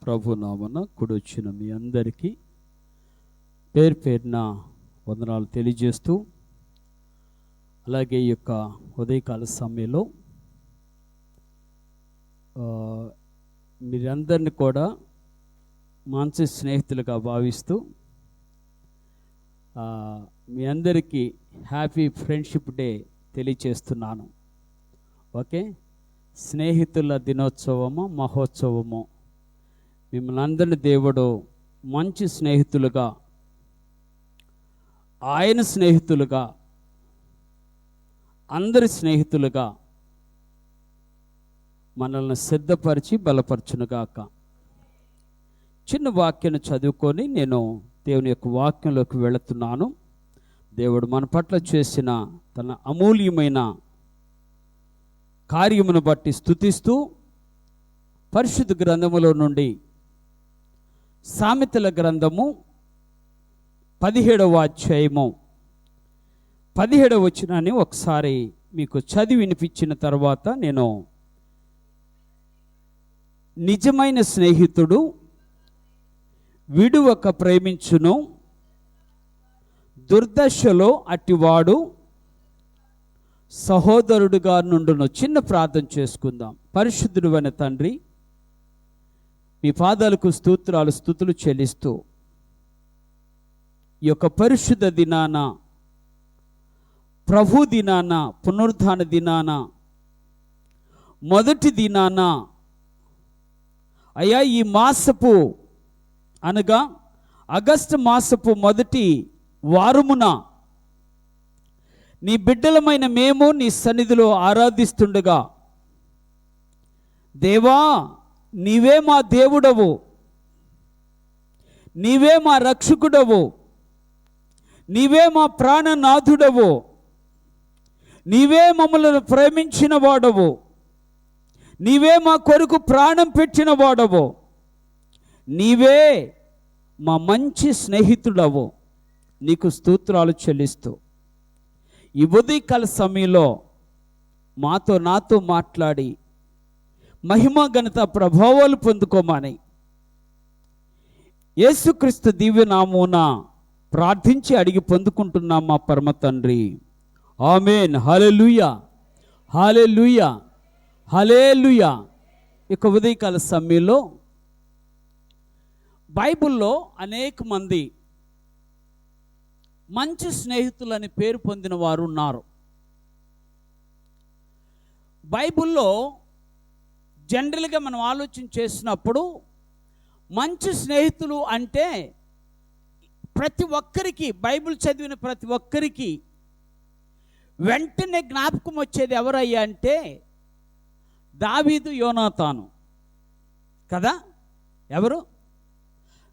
ప్రభు నామన కూడొచ్చిన మీ అందరికీ పేరు పేరున వందనాలు తెలియజేస్తూ, అలాగే ఈ యొక్క ఉదయకాల సమయంలో మీరందరిని కూడా మంచి స్నేహితులుగా భావిస్తూ మీ అందరికీ హ్యాపీ ఫ్రెండ్షిప్ డే తెలియచేస్తున్నాను. ఓకే, స్నేహితుల దినోత్సవము, మహోత్సవము. మిమ్మల్ని అందరిని దేవుడు మంచి స్నేహితులుగా, ఆయన స్నేహితులుగా, అందరి స్నేహితులుగా మనల్ని సిద్ధపరిచి బలపరచునుగాక. చిన్న వాక్యాన్ని చదువుకొని నేను దేవుని యొక్క వాక్యంలోకి వెళుతున్నాను. దేవుడు మన పట్ల చేసిన తన అమూల్యమైన కార్యమును బట్టి స్తుతిస్తూ, పరిశుద్ధ గ్రంథములో నుండి సామెతల గ్రంథము 17వ అధ్యాయము 17వ వచనాన్ని ఒకసారి మీకు చదివి వినిపించిన తర్వాత, నేను నిజమైన స్నేహితుడు విడువక ప్రేమించును, దుర్దశలో అట్టివాడు సహోదరుడుగా నుండును. చిన్న ప్రార్థన చేసుకుందాం. పరిశుద్ధుడు అయిన తండ్రి, మీ పాదాలకు స్తోత్రాలు స్తుతులు చెల్లిస్తూ, ఈ యొక్క పరిశుద్ధ దినాన, ప్రభు దినాన, పునరుద్ధాన దినాన, మొదటి దినాన అయ్యా, ఈ మాసపు అనగా ఆగస్టు మాసపు మొదటి వారమున నీ బిడ్డలమైన మేము నీ సన్నిధిలో ఆరాధిస్తుండగా, దేవా నీవే మా దేవుడవు, నీవే మా రక్షకుడవు, నీవే మా ప్రాణనాథుడవు, నీవే మమ్మల్ని ప్రేమించిన వాడవు, నీవే మా కొరకు ప్రాణం పెట్టిన వాడవు, నీవే మా మంచి స్నేహితుడవు. నీకు స్తోత్రాలు చెల్లిస్తూ, ఈ ఉదయకాల సమయంలో నాతో మాట్లాడి మహిమ ఘనత ప్రభావాలు పొందుకోమని యేసుక్రీస్తు దివ్యనామమున ప్రార్థించి అడిగి పొందుకుంటున్నాం మా పరమ తండ్రి. ఆమేన్. హల్లెలూయా, హల్లెలూయా, హల్లెలూయా. ఇక ఉదయకాల సమయంలో బైబిల్లో అనేక మంది మంచి స్నేహితులని పేరు పొందిన వారు ఉన్నారు. బైబిల్లో జనరల్గా మనం ఆలోచన చేసినప్పుడు మంచి స్నేహితులు అంటే ప్రతి ఒక్కరికి, బైబిల్ చదివిన ప్రతి ఒక్కరికి వెంటనే జ్ఞాపకం వచ్చేది ఎవరయ్యా అంటే దావీదు, యోనాతాను కదా. ఎవరు?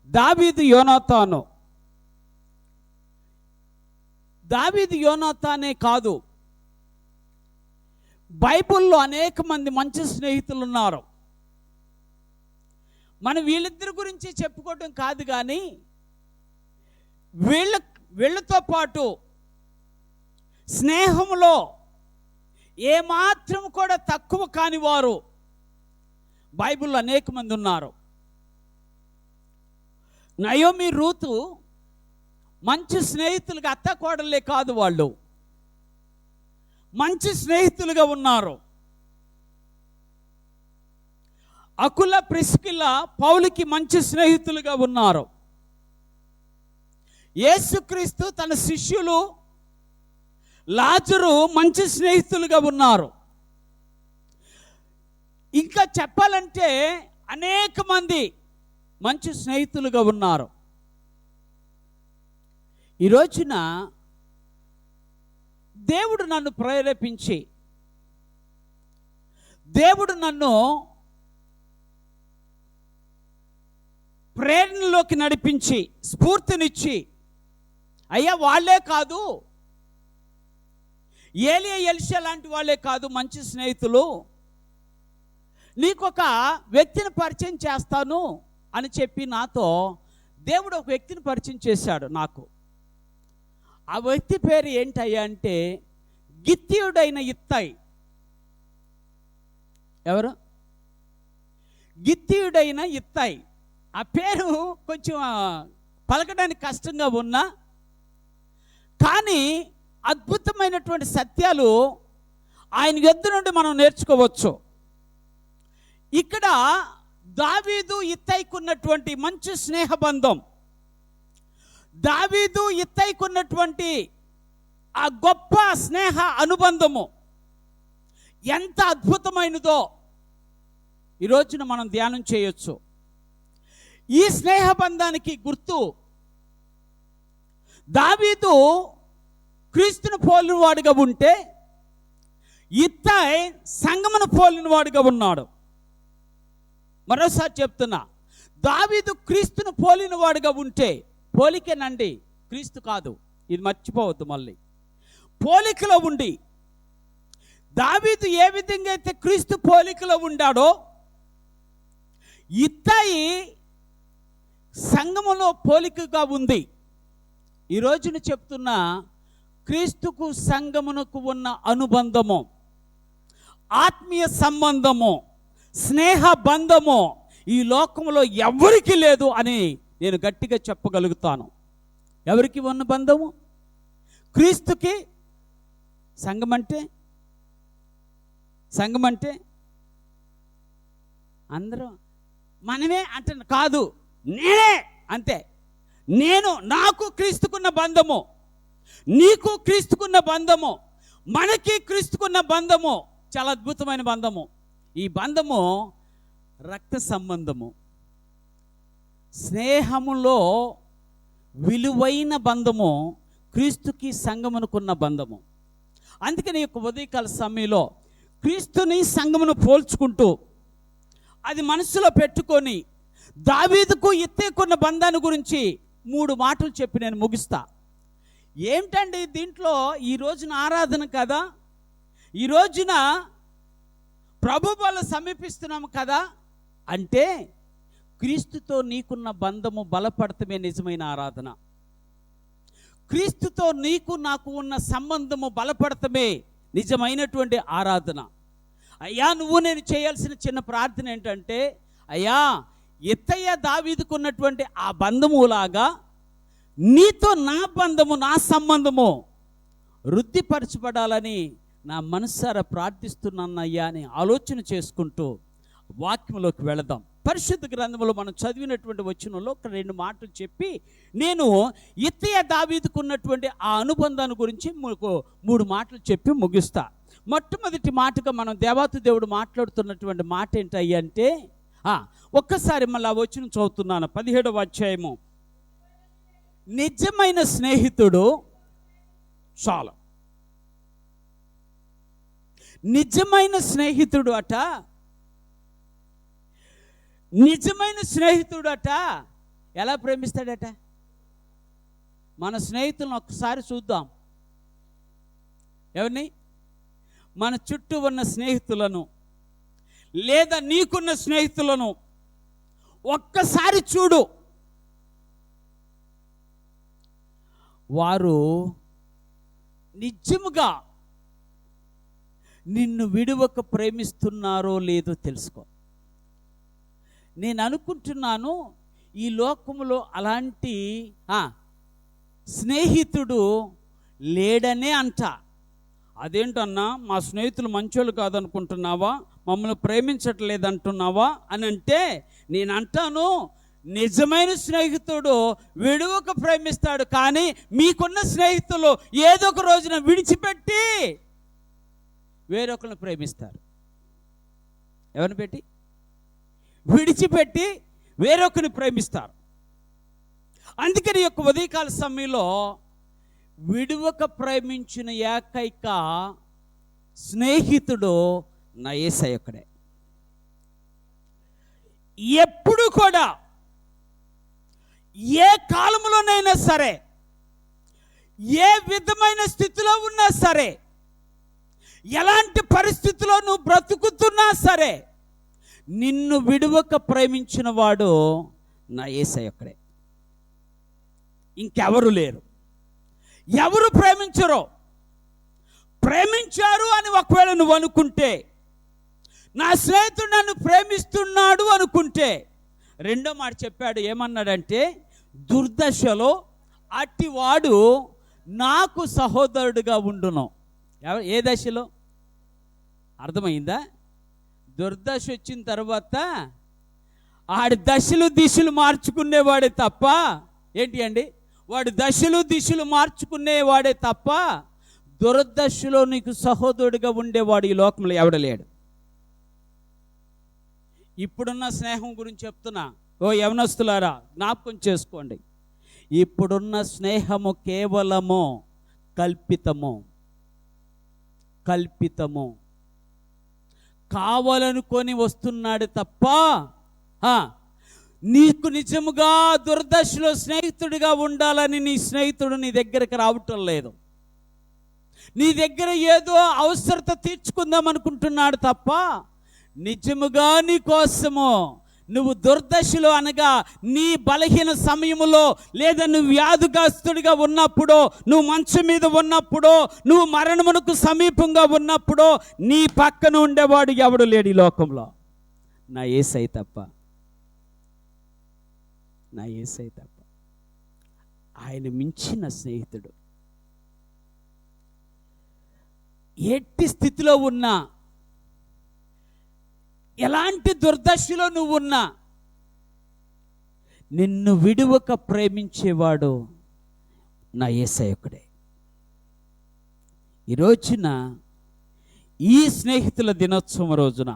దావీదు, యోనాతాను. దావీదు, యోనాతానే కాదు, బైబిల్లో అనేక మంది మంచి స్నేహితులు ఉన్నారు. మనం వీళ్ళిద్దరి గురించి చెప్పుకోవడం కాదు, కానీ వీళ్ళతో పాటు స్నేహంలో ఏమాత్రం కూడా తక్కువ కాని వారు బైబిల్లో అనేక మంది ఉన్నారు. నయోమి, రూతు మంచి స్నేహితులుగా, అత్త కోడలే కాదు, వాళ్ళు మంచి స్నేహితులుగా ఉన్నారు. అకుల, ప్రిస్కిల పౌలుకి మంచి స్నేహితులుగా ఉన్నారు. యేసుక్రీస్తు తన శిష్యులు లాజరు మంచి స్నేహితులుగా ఉన్నారు. ఇంకా చెప్పాలంటే అనేక మంది మంచి స్నేహితులుగా ఉన్నారు. ఈ రోజున దేవుడు నన్ను ప్రేరేపించి, దేవుడు నన్ను ప్రేరణలోకి నడిపించి, స్ఫూర్తినిచ్చి, అయ్యా వాళ్ళే కాదు, ఏలియా, ఎలీషా లాంటి వాళ్ళే కాదు మంచి స్నేహితులు, నీకొక వ్యక్తిని పరిచయం చేస్తాను అని చెప్పి నాతో దేవుడు ఒక వ్యక్తిని పరిచయం చేశాడు నాకు. ఆ వ్యక్తి పేరు ఏంటయ్యా అంటే గిత్తీయుడైన ఇత్తై. ఎవరు? గిత్తీయుడైన ఇత్తై. ఆ పేరు కొంచెం పలకడానికి కష్టంగా ఉన్నా కానీ అద్భుతమైనటువంటి సత్యాలు ఆయన యొద్ద నుండి మనం నేర్చుకోవచ్చు. ఇక్కడ దావీదు ఇత్తైకున్నటువంటి మంచి స్నేహబంధం, దావీదు ఇత్తైకున్నటువంటి ఆ గొప్ప స్నేహ అనుబంధము ఎంత అద్భుతమైనదో ఈ రోజున మనం ధ్యానం చేయొచ్చు. ఈ స్నేహబంధానికి గుర్తు దావీదు క్రీస్తును పోలిన వాడుగా ఉంటే ఇత్తై సంగమును పోలిన వాడుగా ఉన్నాడు. మరోసారి చెప్తున్నా, దావీదు క్రీస్తును పోలిన వాడుగా ఉంటే, పోలికేనండి క్రీస్తు కాదు, ఇది మర్చిపోవద్దు. మళ్ళీ పోలికలో ఉండి దావీదు ఏ విధంగా అయితే క్రీస్తు పోలికలో ఉండాడో ఇత్తయి సంగములో పోలికగా ఉంది. ఈ రోజున చెప్తున్నా, క్రీస్తుకు సంగమునకు ఉన్న అనుబంధము, ఆత్మీయ సంబంధము, స్నేహ బంధము ఈ లోకంలో ఎవరికి లేదు అని నేను గట్టిగా చెప్పగలుగుతాను. ఎవరికి ఉన్న బంధము? క్రీస్తుకి. సంఘం అంటే అందరూ మనమే అంటే కాదు, నేనే అంతే. నాకు క్రీస్తుకున్న బంధము, నీకు క్రీస్తుకున్న బంధము, మనకి క్రీస్తుకున్న బంధము చాలా అద్భుతమైన బంధము. ఈ బంధము రక్త సంబంధము, స్నేహములో విలువైన బంధము, క్రీస్తుకి సంఘమునకున్న బంధము. అందుకని ఈ ఉదయకాల సమయంలో క్రీస్తుని సంఘమును పోల్చుకుంటూ అది మనసులో పెట్టుకొని దావీదుకు ఇత్తేకున్న బంధాన్ని గురించి 3 మాటలు చెప్పి నేను ముగిస్తా. ఏమిటండి దీంట్లో? ఈ రోజున ఆరాధన కదా, ఈ రోజున ప్రభు బల సమీపిస్తున్నాము కదా అంటే క్రీస్తుతో నీకున్న బంధము బలపడటమే నిజమైన ఆరాధన. క్రీస్తుతో నీకు నాకు ఉన్న సంబంధము బలపడటమే నిజమైనటువంటి ఆరాధన. అయ్యా, నేను చేయాల్సిన చిన్న ప్రార్థన ఏంటంటే, అయ్యా ఇత్తయ్య దావీదుకున్నటువంటి ఆ బంధములాగా నీతో నా బంధము, నా సంబంధము వృద్ధిపరచబడాలని నా మనసారా ప్రార్థిస్తున్నానయ్యా అని ఆలోచన చేసుకుంటూ వాక్యంలోకి వెళదాం. పరిశుద్ధ గ్రంథంలో మనం చదివినటువంటి వచనంలో ఒక 2 మాటలు చెప్పి నేను ఇత్తయ్య దావీదుకున్నటువంటి ఆ అనుబంధాన్ని గురించి 3 మాటలు చెప్పి ముగిస్తా. మొట్టమొదటి మాటగా మనం దేవాతి దేవుడు మాట్లాడుతున్నటువంటి మాట ఏంటయ్యా అంటే, ఒక్కసారి మళ్ళీ ఆ వచనం చదువుతున్నాను. 17వ అధ్యాయము. నిజమైన స్నేహితుడు చాలా నిజమైన స్నేహితుడు అట, నిజమైన స్నేహితుడు అట ఎలా ప్రేమిస్తాడట? మన స్నేహితులను ఒక్కసారి చూద్దాం. ఎవరిని? మన చుట్టూ ఉన్న స్నేహితులను, లేదా నీకున్న స్నేహితులను ఒక్కసారి చూడు. వారు నిజముగా నిన్ను విడువక ప్రేమిస్తున్నారో లేదో తెలుసుకో. నేను అనుకుంటున్నాను ఈ లోకములో అలాంటి స్నేహితుడు లేడనే అంట. అదేంటన్నా, మా స్నేహితులు మంచోళ్ళు కాదనుకుంటున్నావా, మమ్మల్ని ప్రేమించట్లేదంటున్నావా అని అంటే, నేను అంటాను నిజమైన స్నేహితుడు విడువక ప్రేమిస్తాడు. కానీ మీకున్న స్నేహితులు ఏదో ఒక రోజున విడిచిపెట్టి వేరొకరిని ప్రేమిస్తారు. ఎవరిని పెట్టి? విడిచిపెట్టి వేరొకరిని ప్రేమిస్తారు. అందుకని యొక్క ఉదయకాల సమయంలో విడువక ప్రేమించిన ఏకైక స్నేహితుడు నా యేసయ్య ఒక్కడే. ఎప్పుడు కూడా ఏ కాలంలోనైనా సరే, ఏ విధమైన స్థితిలో ఉన్నా సరే, ఎలాంటి పరిస్థితిలో నువ్వు బ్రతుకుతున్నా సరే, నిన్ను విడువక ప్రేమించిన వాడు నా యేసయ్య ఒక్కడే. ఇంకెవరు లేరు. ఎవరు ప్రేమించరో. ప్రేమించారు అని ఒకవేళ నువ్వు అనుకుంటే, నా స్నేహితుడు నన్ను ప్రేమిస్తున్నాడు అనుకుంటే, రెండో మాట చెప్పాడు. ఏమన్నాడంటే, దుర్దశలో అట్టివాడు నాకు సహోదరుడిగా ఉండును. ఏ దశలో? అర్థమైందా? దుర్దశ వచ్చిన తర్వాత ఆడి దశలు దిశలు మార్చుకునేవాడే తప్ప, ఏంటి అండి, వాడు దశలు దిశలు మార్చుకునేవాడే తప్ప దుర్దశలో నీకు సహోదరుడిగా ఉండేవాడు ఈ లోకంలో ఎవడలేడు. ఇప్పుడున్న స్నేహం గురించి చెప్తున్నా. ఓ యవనస్తులారా, జ్ఞాపకం చేసుకోండి. ఇప్పుడున్న స్నేహము కేవలము కల్పితము. కావాలనుకొని వస్తున్నాడు తప్ప నీకు నిజముగా దుర్దశలో స్నేహితుడిగా ఉండాలని నీ స్నేహితుడు నీ దగ్గరకు రావటం లేదు. నీ దగ్గర ఏదో అవసరత తీర్చుకుందాం అనుకుంటున్నాడు తప్ప నిజముగా నీ కోసము నువ్వు దుర్దశలో, అనగా నీ బలహీన సమయములో, లేదా నువ్వు వ్యాధిగ్రస్తుడిగా ఉన్నప్పుడో, నువ్వు మంచం మీద ఉన్నప్పుడో, నువ్వు మరణమునకు సమీపంగా ఉన్నప్పుడో నీ పక్కన ఉండేవాడు ఎవడు లేడు ఈ లోకంలో. నా యేసయ్య తప్ప. ఆయన మించిన స్నేహితుడు. ఎట్టి స్థితిలో ఉన్నా, ఎలాంటి దుర్దశలో నువ్వున్నా, నిన్ను విడువక ప్రేమించేవాడు నా యేసయ్య ఒక్కడే. ఈ రోజున, ఈ స్నేహితుల దినోత్సవం రోజున,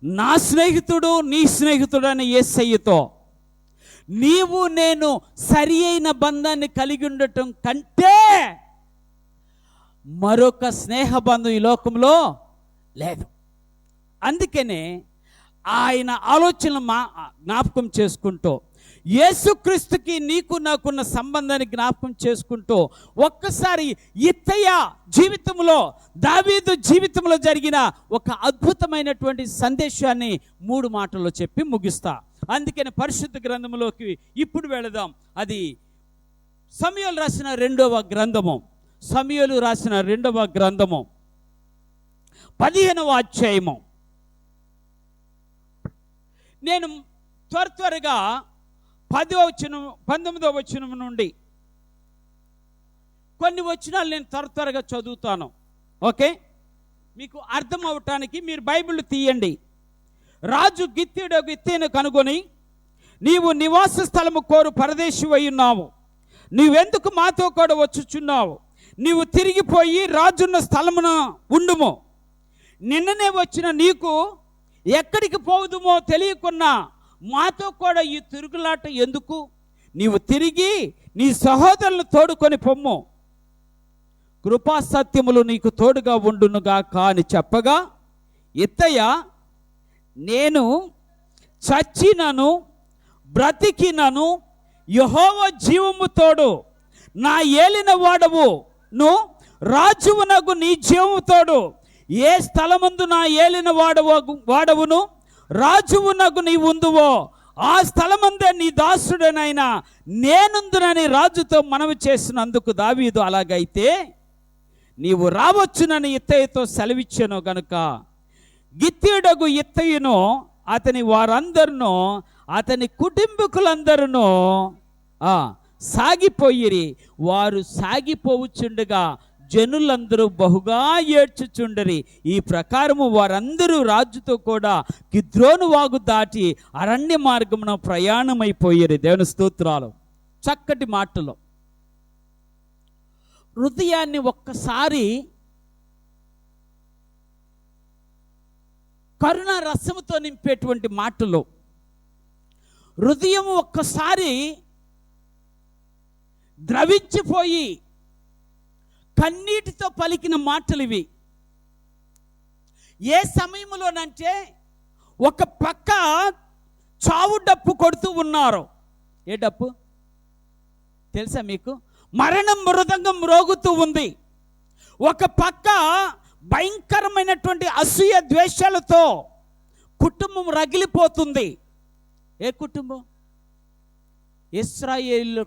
నా స్నేహితుడు నీ స్నేహితుడు అని యేసయ్యతో నీవు నేను సరి అయిన బంధాన్ని కలిగి ఉండటం కంటే మరొక స్నేహ బంధం ఈ లోకంలో లేదు. అందుకనే ఆయన ఆలోచనలు జ్ఞాపకం చేసుకుంటూ, యేసుక్రీస్తుకి నీకు నాకున్న సంబంధాన్ని జ్ఞాపకం చేసుకుంటూ, ఒక్కసారి ఇత్తయ్య జీవితంలో, దావీదు జీవితంలో జరిగిన ఒక అద్భుతమైనటువంటి సందేశాన్ని 3 మాటల్లో చెప్పి ముగిస్తా. అందుకని పరిశుద్ధ గ్రంథంలోకి ఇప్పుడు వెళదాం. అది సమూయేలు రాసిన 2వ గ్రంథము. సమూయేలు రాసిన 2వ గ్రంథము 15వ అధ్యాయము. నేను త్వరగా 10వ వచనం 19వ వచనం నుండి కొన్ని వచనాలు నేను త్వరగా చదువుతాను. ఓకే, మీకు అర్థం అవటానికి మీరు బైబిల్ తీయండి. రాజు గిత్తీయుడగు ఇత్తయిని కనుగొని, నీవు నివాస స్థలము కోరు పరదేశివై ఉన్నావు, నీవెందుకు మాతో కూడా వచ్చుచున్నావు? నీవు తిరిగిపోయి రాజున్న స్థలమున ఉండుము. నిన్ననే వచ్చిన నీకు ఎక్కడికి పోవుదుమో తెలియకున్నా మాతో కూడా ఈ తిరుగులాట ఎందుకు? నీవు తిరిగి నీ సహోదరులను తోడుకొని పొమ్ము, కృపా సత్యములు నీకు తోడుగా ఉండునుగాక అని చెప్పగా, ఇత్తయ్య, నేను చచ్చినను బ్రతికినను యెహోవా జీవము తోడు, నా ఏలిన వాడవును రాజువునగు నీ జీవము తోడు, ఏ స్థలమందు నా ఏలిన వాడవును రాజువునగు నీ ఉందువో ఆ స్థలమందే నీ దాసుడనైనా నేనుందునని రాజుతో మనవి చేసినందుకు దావీదు, అలాగైతే నీవు రావచ్చునని ఇత్తయితో సెలవిచ్చాను గనుక గిత్తీయుడగు ఇత్తయిను అతని వారందరూ అతని కుటుంబీకులందరూ సాగిపోయిరి. వారు సాగిపోవచ్చుండగా జనులందరూ బహుగా ఏడ్చుచుండరి. ఈ ప్రకారము వారందరూ రాజుతో కూడా కిద్రోను వాగు దాటి అరణ్య మార్గమున ప్రయాణమైపోయారు. దేవుని స్తోత్రాలు. చక్కటి మాటలు. హృదయాన్ని ఒక్కసారి కరుణ రసముతో నింపేటువంటి మాటలు. హృదయం ఒక్కసారి ద్రవించిపోయి కన్నీటితో పలికిన మాటలు ఇవి. ఏ సమయంలోనంటే ఒక పక్క చావు డప్పు కొడుతూ ఉన్నారు. ఏ డప్పు తెలుసా మీకు? మరణం మృదంగం మ్రోగుతూ ఉంది. ఒక పక్క భయంకరమైనటువంటి అసూయ ద్వేషాలతో కుటుంబం రగిలిపోతుంది. ఏ కుటుంబం? ఇశ్రాయేలు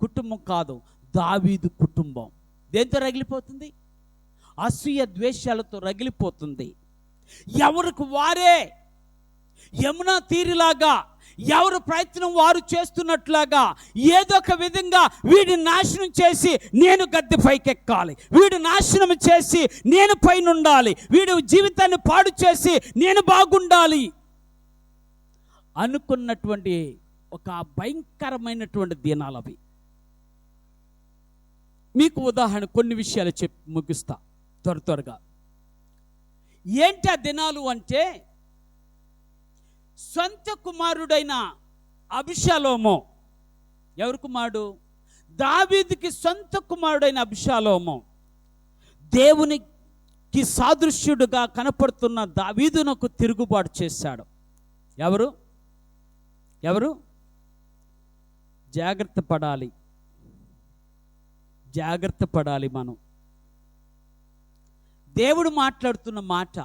కుటుంబం కాదు, దావీదు కుటుంబం. దేంతో రగిలిపోతుంది? అసూయ ద్వేషాలతో రగిలిపోతుంది. ఎవరికి వారే యమునా తీరులాగా ఎవరు ప్రయత్నం వారు చేస్తున్నట్లాగా ఏదో ఒక విధంగా వీడిని నాశనం చేసి నేను గద్దె పైకెక్కాలి, వీడు నాశనం చేసి నేను పైన ఉండాలి, వీడు జీవితాన్ని పాడు చేసి నేను బాగుండాలి అనుకున్నటువంటి ఒక భయంకరమైనటువంటి దినాలు అవి. మీకు ఉదాహరణ కొన్ని విషయాలు చెప్పి ముగిస్తా త్వరగా. ఏంటి ఆ దినాలు అంటే, సొంత కుమారుడైన అబిషాలోము, ఎవరి కుమారుడు? దావీదుకి సొంత కుమారుడైన అబిషాలోము దేవునికి సాదృశ్యుడుగా కనపడుతున్న దావీదునకు తిరుగుబాటు చేశాడు. ఎవరు? జాగ్రత్త పడాలి మనం. దేవుడు మాట్లాడుతున్న మాట.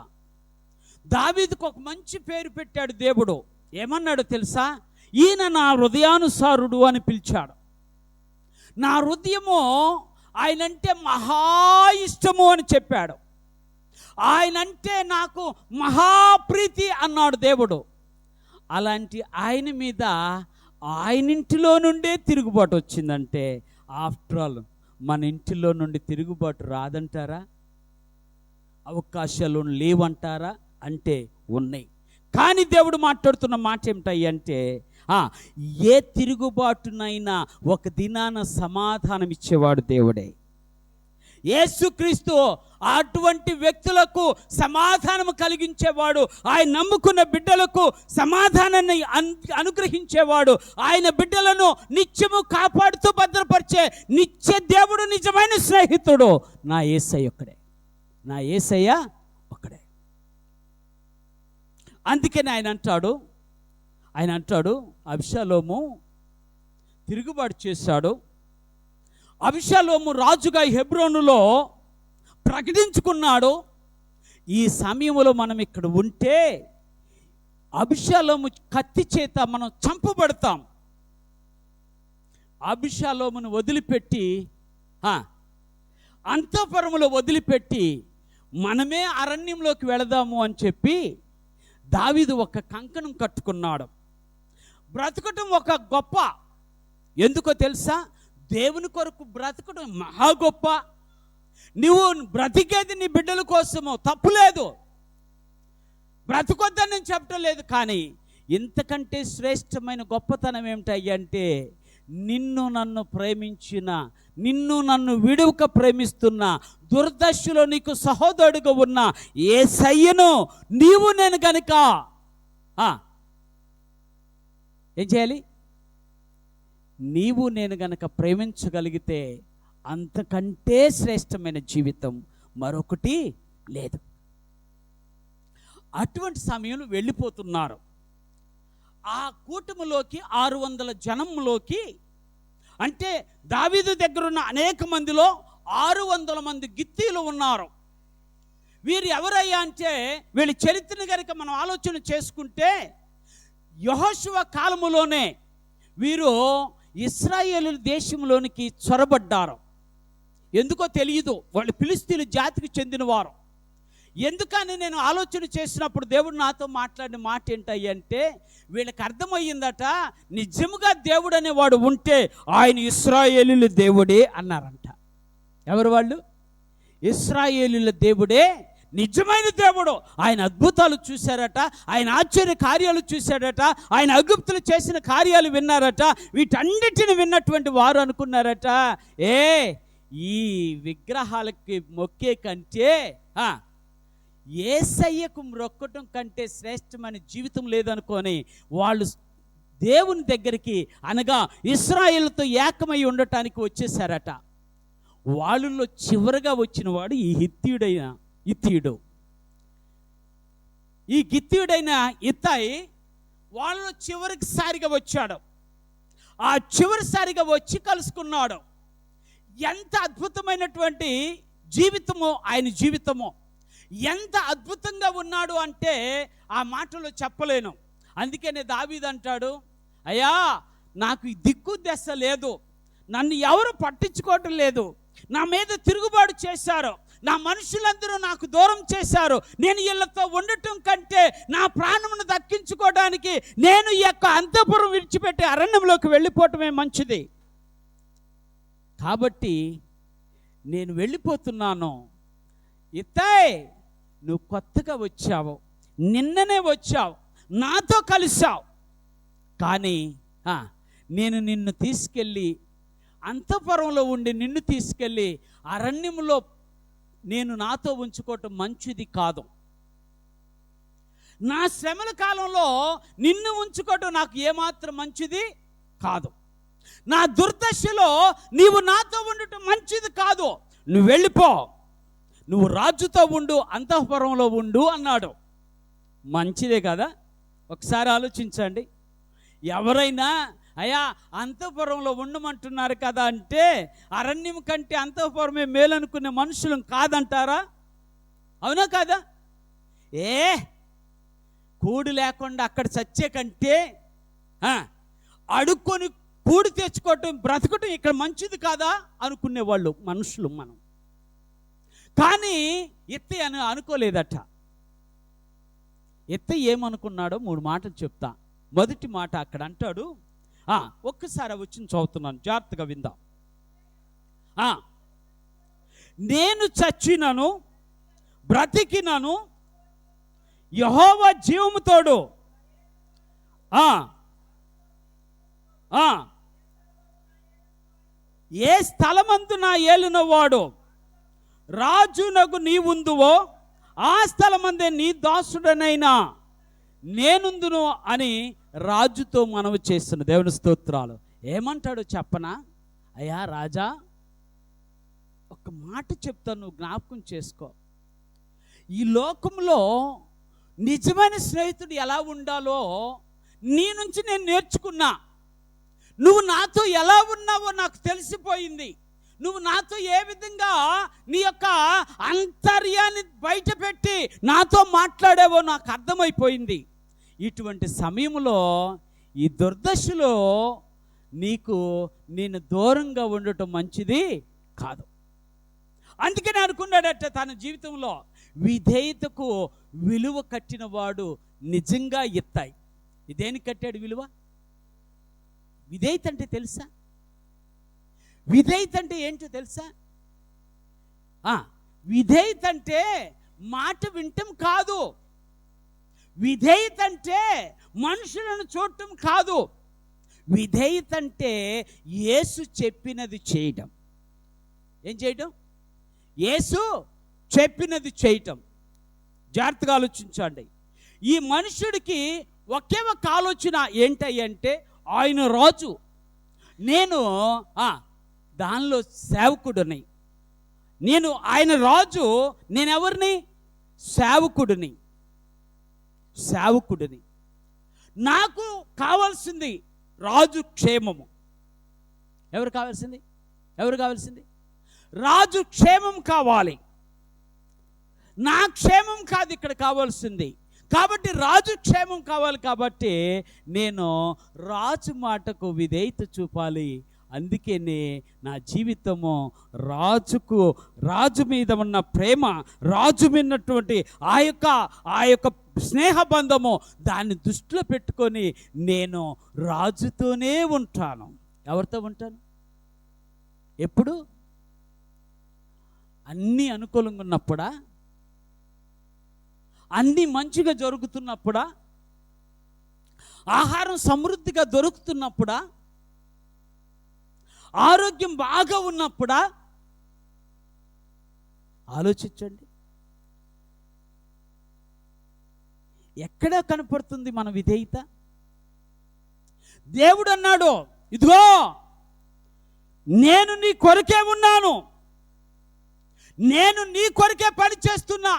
దావీదుకు ఒక మంచి పేరు పెట్టాడు దేవుడు. ఏమన్నాడో తెలుసా? ఈయన నా హృదయానుసారుడు అని పిలిచాడు. నా హృదయము ఆయనంటే మహా ఇష్టము అని చెప్పాడు. ఆయనంటే నాకు మహాప్రీతి అన్నాడు దేవుడు. అలాంటి ఆయన మీద ఆయన ఇంటిలో నుండే తిరుగుబాటు వచ్చిందంటే, ఆఫ్టర్ ఆల్ మన ఇంటిలో నుండి తిరుగుబాటు రాదంటారా? అవకాశాలు లేవంటారా? అంటే ఉన్నాయి. కానీ దేవుడు మాట్లాడుతున్న మాట ఏమిటంటే, ఏ తిరుగుబాటునైనా ఒక దినాన సమాధానం ఇచ్చేవాడు దేవుడే. యేసుక్రీస్తు అటువంటి వ్యక్తులకు సమాధానం కలిగించేవాడు. ఆయన నమ్ముకున్న బిడ్డలకు సమాధానాన్ని అనుగ్రహించేవాడు. ఆయన బిడ్డలను నిత్యము కాపాడుతూ భద్రపరిచే నిత్య దేవుడు, నిజమైన స్నేహితుడు నా యేసయ్య ఒక్కడే. అందుకని ఆయన అంటాడు అబిషాలోము తిరుగుబాటు చేశాడు. అబిషాలోము రాజుగా హెబ్రోనులో ప్రకటించుకున్నాడు. ఈ సమయంలో మనం ఇక్కడ ఉంటే అబిషాలోము కత్తి చేత మనం చంపబడతాం. అబిషాలోమును వదిలిపెట్టి అంతఃపురములో వదిలిపెట్టి మనమే అరణ్యంలోకి వెళదాము అని చెప్పి దావీదు ఒక కంకణం కట్టుకున్నాడు. బ్రతకటం ఒక గొప్ప. ఎందుకో తెలుసా? దేవుని కొరకు బ్రతకడం మహా గొప్ప. నువ్వు బ్రతికేది నీ బిడ్డల కోసము, తప్పులేదు, బ్రతకొద్దని నేను చెప్పటం లేదు. కానీ ఇంతకంటే శ్రేష్టమైన గొప్పతనం ఏమిటంటే, నిన్ను నన్ను విడువక ప్రేమిస్తున్న దుర్దశలో నీకు సహోదరుడుగా ఉన్న యేసయ్యను నీవు నేను గనుక ఏం చేయాలి? నీవు నేను గనక ప్రేమించగలిగితే అంతకంటే శ్రేష్టమైన జీవితం మరొకటి లేదు. అటువంటి సమయంలో వెళ్ళిపోతున్నారు. ఆ కూటమిలోకి 600 జనంలోకి, అంటే దావీదు దగ్గర ఉన్న అనేక మందిలో 600 మంది గిత్తీలు ఉన్నారు. వీరు ఎవరయ్యా అంటే, వీళ్ళ చరిత్రను కనుక మనం ఆలోచన చేసుకుంటే, యెహోషువ కాలములోనే వీరు ఇశ్రాయేలు దేశంలోనికి చొరబడ్డారు. ఎందుకో తెలియదు, వాళ్ళు ఫిలిస్తీన్ల జాతికి చెందినవారు. ఎందుకని నేను ఆలోచన చేసినప్పుడు దేవుడు నాతో మాట్లాడిన మాట ఏంటంటే, వీళ్ళకి అర్థమయ్యిందట, నిజముగా దేవుడు అనేవాడు ఉంటే ఆయన ఇశ్రాయేలీల దేవుడే అన్నారంట. ఎవరు వాళ్ళు? ఇశ్రాయేలీల దేవుడే నిజమైన దేవుడు. ఆయన అద్భుతాలు చూశారట, ఆయన ఆశ్చర్య కార్యాలు చూశాడట, ఆయన ఐగుప్తులు చేసిన కార్యాలు విన్నారట. వీటన్నిటిని విన్నటువంటి వారు అనుకున్నారట, ఈ విగ్రహాలకి మొక్కే కంటే యేసయ్యకు మొక్కటం కంటే శ్రేష్టమైన జీవితం లేదనుకొని వాళ్ళు దేవుని దగ్గరికి, అనగా ఇశ్రాయేలుతో ఏకమై ఉండటానికి వచ్చేసారట. వాళ్ళలో చివరిగా వచ్చిన వాడు ఈ గిత్తీయుడు. ఈ గిత్తీయుడైన ఇత్తాయి వాళ్ళలో చివరిసారిగా వచ్చాడు. ఆ చివరిసారిగా వచ్చి కలుసుకున్నాడు. ఎంత అద్భుతమైనటువంటి జీవితమో ఆయన జీవితమో, ఎంత అద్భుతంగా ఉన్నాడు అంటే ఆ మాటలో చెప్పలేను. అందుకనే దావీదు అంటాడు, అయ్యా నాకు దిక్కు దశ లేదు, నన్ను ఎవరు పట్టించుకోవటం లేదు, నా మీద తిరుగుబాటు చేశారు, నా మనుషులందరూ నాకు దూరం చేశారు. నేను వీళ్ళతో ఉండటం కంటే నా ప్రాణమును దక్కించుకోవడానికి నేను ఈ యొక్క అంతఃపురం విడిచిపెట్టి అరణ్యంలోకి వెళ్ళిపోవటమే మంచిది. కాబట్టి నేను వెళ్ళిపోతున్నాను. ఇత్తాయ్, నువ్వు కొత్తగా వచ్చావు, నిన్ననే వచ్చావు, నాతో కలిసావు, కానీ నేను నిన్ను తీసుకెళ్ళి అంతఃపురంలో ఉండి నిన్ను తీసుకెళ్ళి అరణ్యంలో నేను నాతో ఉంచుకోవటం మంచిది కాదు. నా శ్రమల కాలంలో నిన్ను ఉంచుకోవటం నాకు ఏమాత్రం మంచిది కాదు. నా దుర్దశలో నీవు నాతో ఉండటం మంచిది కాదు. నువ్వు వెళ్ళిపో, నువ్వు రాజుతో ఉండు, అంతఃపురంలో ఉండు అన్నాడు. మంచిదే కదా? ఒకసారి ఆలోచించండి. ఎవరైనా అయ్యా అంతఃపురంలో ఉండమంటున్నారు కదా అంటే అరణ్యం కంటే అంతఃపురమే మేలనుకునే మనుషులు కాదంటారా? అవునా కాదా? కూడు లేకుండా అక్కడ చచ్చే కంటే అడుక్కొని కూడి తెచ్చుకోవటం, బ్రతకటం ఇక్కడ మంచిది కాదా అనుకునేవాళ్ళు మనుషులు మనం. కానీ ఎత్తి అని అనుకోలేదట. ఎత్తి ఏమనుకున్నాడో 3 మాటలు చెప్తా. మొదటి మాట అక్కడ అంటాడు, ఒక్కసారి వచ్చి చదువుతున్నాను, జాగ్రత్తగా విందాం. నేను చచ్చినను బ్రతికినను యెహోవా జీవము తోడు. ఏ స్థలమందు నా ఏలునవాడు రాజునగు నీవుందువో ఆ స్థలమందే నీ దాసుడనైనా నేనుందును అని రాజుతో మనవి చేస్తున్న దేవుని స్తోత్రాలు. ఏమంటాడో చెప్పనా? అయ్యా రాజా, ఒక మాట చెప్తాను, నువ్వు జ్ఞాపకం చేసుకో. ఈ లోకంలో నిజమైన స్నేహితుడు ఎలా ఉండాలో నీ నుంచి నేను నేర్చుకున్నా. నువ్వు నాతో ఎలా ఉన్నావో నాకు తెలిసిపోయింది. నువ్వు నాతో ఏ విధంగా నీ యొక్క అంతర్యాన్ని బయట పెట్టి నాతో మాట్లాడావో నాకు అర్థమైపోయింది. ఇటువంటి సమయంలో, ఈ దుర్దశలో నీకు నేను దూరంగా ఉండటం మంచిది కాదు. అందుకని అనుకున్నాడట తన జీవితంలో, విధేయతకు విలువ కట్టిన వాడు నిజంగా ఎత్తాయి. ఇదేనికి కట్టాడు విలువ? విధేయత అంటే తెలుసా? విధేయత అంటే ఏంటో తెలుసా? విధేయత అంటే మాట వింటం కాదు. విధేయత అంటే మనుషులను చూడటం కాదు. విధేయత అంటే యేసు చెప్పినది చేయటం. ఏం చేయటం? యేసు చెప్పినది చేయటం. జాగ్రత్తగా ఆలోచించండి. ఈ మనుషుడికి ఒకే ఒక ఆలోచన ఏంటంటే, ఆయన రాజు, నేను దానిలో సేవకుడిని. నేను ఆయన రాజు, నేనెవరిని? సేవకుడిని. నాకు కావాల్సింది రాజు క్షేమము. ఎవరు కావాల్సింది? రాజు క్షేమం కావాలి. నా క్షేమం కాదు ఇక్కడ కావాల్సింది. కాబట్టి రాజు క్షేమం కావాలి. కాబట్టి నేను రాజు మాటకు విధేయత చూపాలి. అందుకనే నా జీవితము రాజు మీద ఉన్న ప్రేమ, రాజు మీదటువంటి ఆ యొక్క స్నేహబంధము, దాన్ని దృష్టిలో పెట్టుకొని నేను రాజుతోనే ఉంటాను. ఎవరితో ఉంటాను? ఎప్పుడు? అన్నీ అనుకూలంగా ఉన్నప్పుడా? అన్నీ మంచిగా జరుగుతున్నప్పుడా? ఆహారం సమృద్ధిగా దొరుకుతున్నప్పుడా? ఆరోగ్యం బాగా ఉన్నప్పుడా? ఆలోచించండి. ఎక్కడ కనపడుతుంది మన విధేయత? దేవుడు అన్నాడు, ఇదిగో నేను నీ కొరకే ఉన్నాను, నేను నీ కొరకే పని చేస్తున్నా,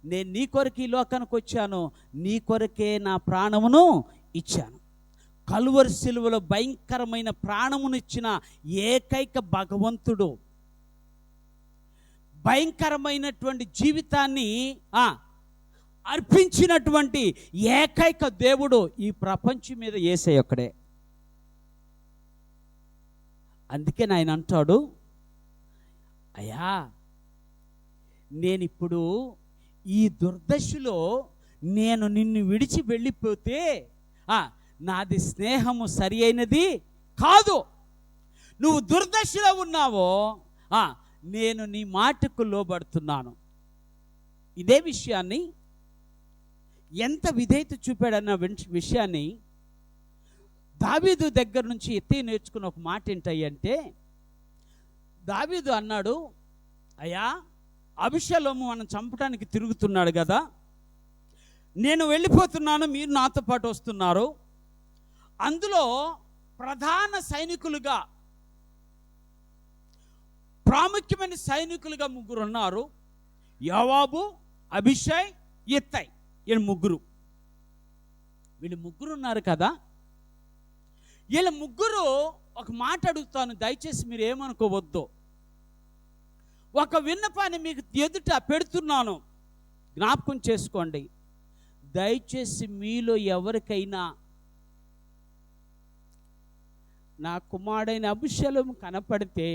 నేను నీ కొరకు ఈ లోకానికి వచ్చాను, నీ కొరకే నా ప్రాణమును ఇచ్చాను. కలువరి సిలువలో భయంకరమైన ప్రాణమును ఇచ్చిన ఏకైక భగవంతుడు, భయంకరమైనటువంటి జీవితాన్ని అర్పించినటువంటి ఏకైక దేవుడు ఈ ప్రపంచం మీద యేసయ్య ఒక్కడే. అందుకే ఆయన అంటాడు, అయ్యా, నేనిప్పుడు ఈ దుర్దశలో నేను నిన్ను విడిచి వెళ్ళిపోతే నాది స్నేహము సరి అయినది కాదు. నువ్వు దుర్దశలో ఉన్నావో నేను నీ మాటకు లోబడుతున్నాను. ఇదే విషయాన్ని ఎంత విధేయత చూపాడన్న విషయాన్ని దావీదు దగ్గర నుంచి ఎత్తి నేర్చుకున్న ఒక మాట ఏంటంటే, దావీదు అన్నాడు, అయ్యా, అబీషలోము మనం చంపడానికి తిరుగుతున్నాడు కదా, నేను వెళ్ళిపోతున్నాను, మీరు నాతో పాటు వస్తున్నారు. అందులో ప్రధాన సైనికులుగా, ప్రాముఖ్యమైన సైనికులుగా 3 ఉన్నారు. యోవాబు, అబీషై, ఇత్తై. వీళ్ళు 3. వీళ్ళు 3 ఉన్నారు కదా. వీళ్ళ 3 ఒక మాట అడుగుతాను, దయచేసి మీరు ఏమనుకోవద్దు. ఒక విన్నపాన్ని మీకు ఎదుట పెడుతున్నాను, జ్ఞాపకం చేసుకోండి. దయచేసి మీలో ఎవరికైనా నా కుమారుడైన అబీషలోము కనపడితే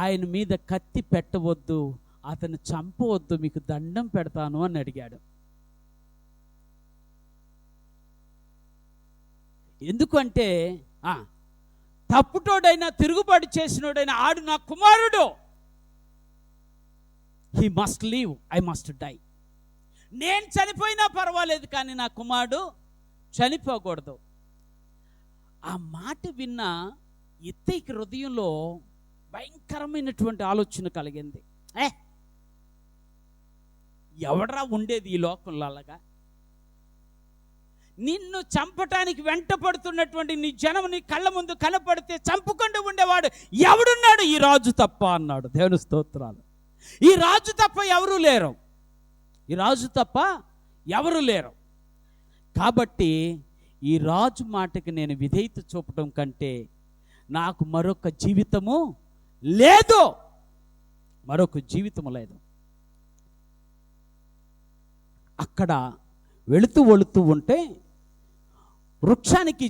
ఆయన మీద కత్తి పెట్టవద్దు, అతను చంపవద్దు, మీకు దండం పెడతాను అని అడిగాడు. ఎందుకంటే తప్పుటోడైనా తిరుగుబాటు చేసినోడైనా ఆడు నా కుమారుడు. He must live, I must die. నేను చనిపోయినా పర్వాలేదు, కానీ నా కుమారుడు చనిపోకూడదు. ఆ మాట విన్న ఇత్తయికి హృదయంలో భయంకరమైనటువంటి ఆలోచన కలిగింది. ఎవడరా ఉండేది ఈ లోకంలో అలాగా? నిన్ను చంపటానికి వెంట పడుతున్నటువంటి నీ జనం నీ కళ్ళ ముందు కనపడితే చంపుకుండా ఉండేవాడు ఎవడున్నాడు? ఈ రాజు తప్ప అన్నాడు. దేవుని స్తోత్రాలు. ఈ రాజు తప్ప ఎవరూ లేరు. ఈ రాజు తప్ప ఎవరు లేరు. కాబట్టి ఈ రాజు మాటకి నేను విధేయత చూపడం కంటే నాకు మరొక జీవితము లేదు, మరొక జీవితము లేదు. అక్కడ వెళుతూ ఉంటే వృక్షానికి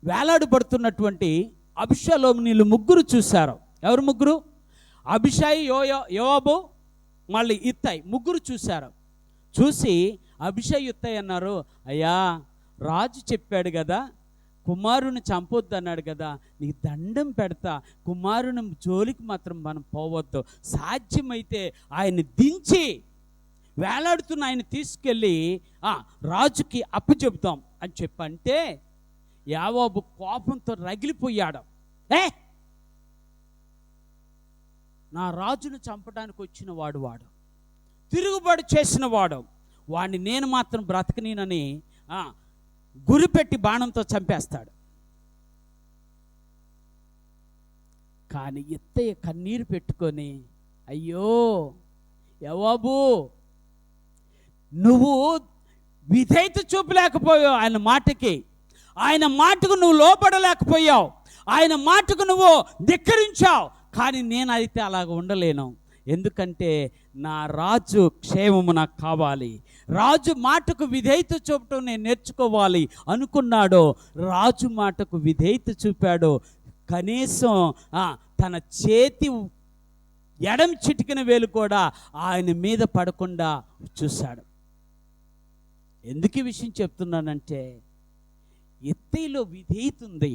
వేలాడబడుతున్నటువంటి అబీషలోమును 3 చూశారు. ఎవరు 3? అబీషై, యోవాబు, మళ్ళీ ఇత్తై 3 చూశారు. చూసి అబీషై, ఇత్తై అన్నారు, అయ్యా, రాజు చెప్పాడు కదా, కుమారుని చంపొద్దు అన్నాడు కదా, నీకు దండం పెడతా, కుమారుని జోలికి మాత్రం మనం పోవద్దు. సాధ్యమైతే ఆయన దించి వేలాడుతున్న ఆయన తీసుకెళ్ళి రాజుకి అప్పచెబుతాం అని చెప్పంటే యోవాబు కోపంతో రగిలిపోయాడు. నా రాజును చంపడానికి వచ్చిన వాడు తిరుగుబాటు చేసిన వాడిని నేను మాత్రం బ్రతకనీనని గురిపెట్టి బాణంతో చంపేస్తాడు. కానీ ఇత్తయ్య కన్నీరు పెట్టుకొని, అయ్యో యోవాబు, నువ్వు విధేయత చూపలేకపోయావు ఆయన మాటకు నువ్వు లోపడలేకపోయావు, ఆయన మాటకు నువ్వు ధిక్కరించావు. కానీ నేనైతే అలాగ ఉండలేను, ఎందుకంటే నా రాజు క్షేమము నాకు కావాలి, రాజు మాటకు విధేయత చూపటం నేను నేర్చుకోవాలి అనుకున్నాడు. రాజు మాటకు విధేయత చూపాడు. కనీసం తన చేతి ఎడం చిటికిన వేలు కూడా ఆయన మీద పడకుండా చూశాడు. ఎందుకు ఈ విషయం చెప్తున్నానంటే, ఇత్తయిలో విధేయత ఉంది.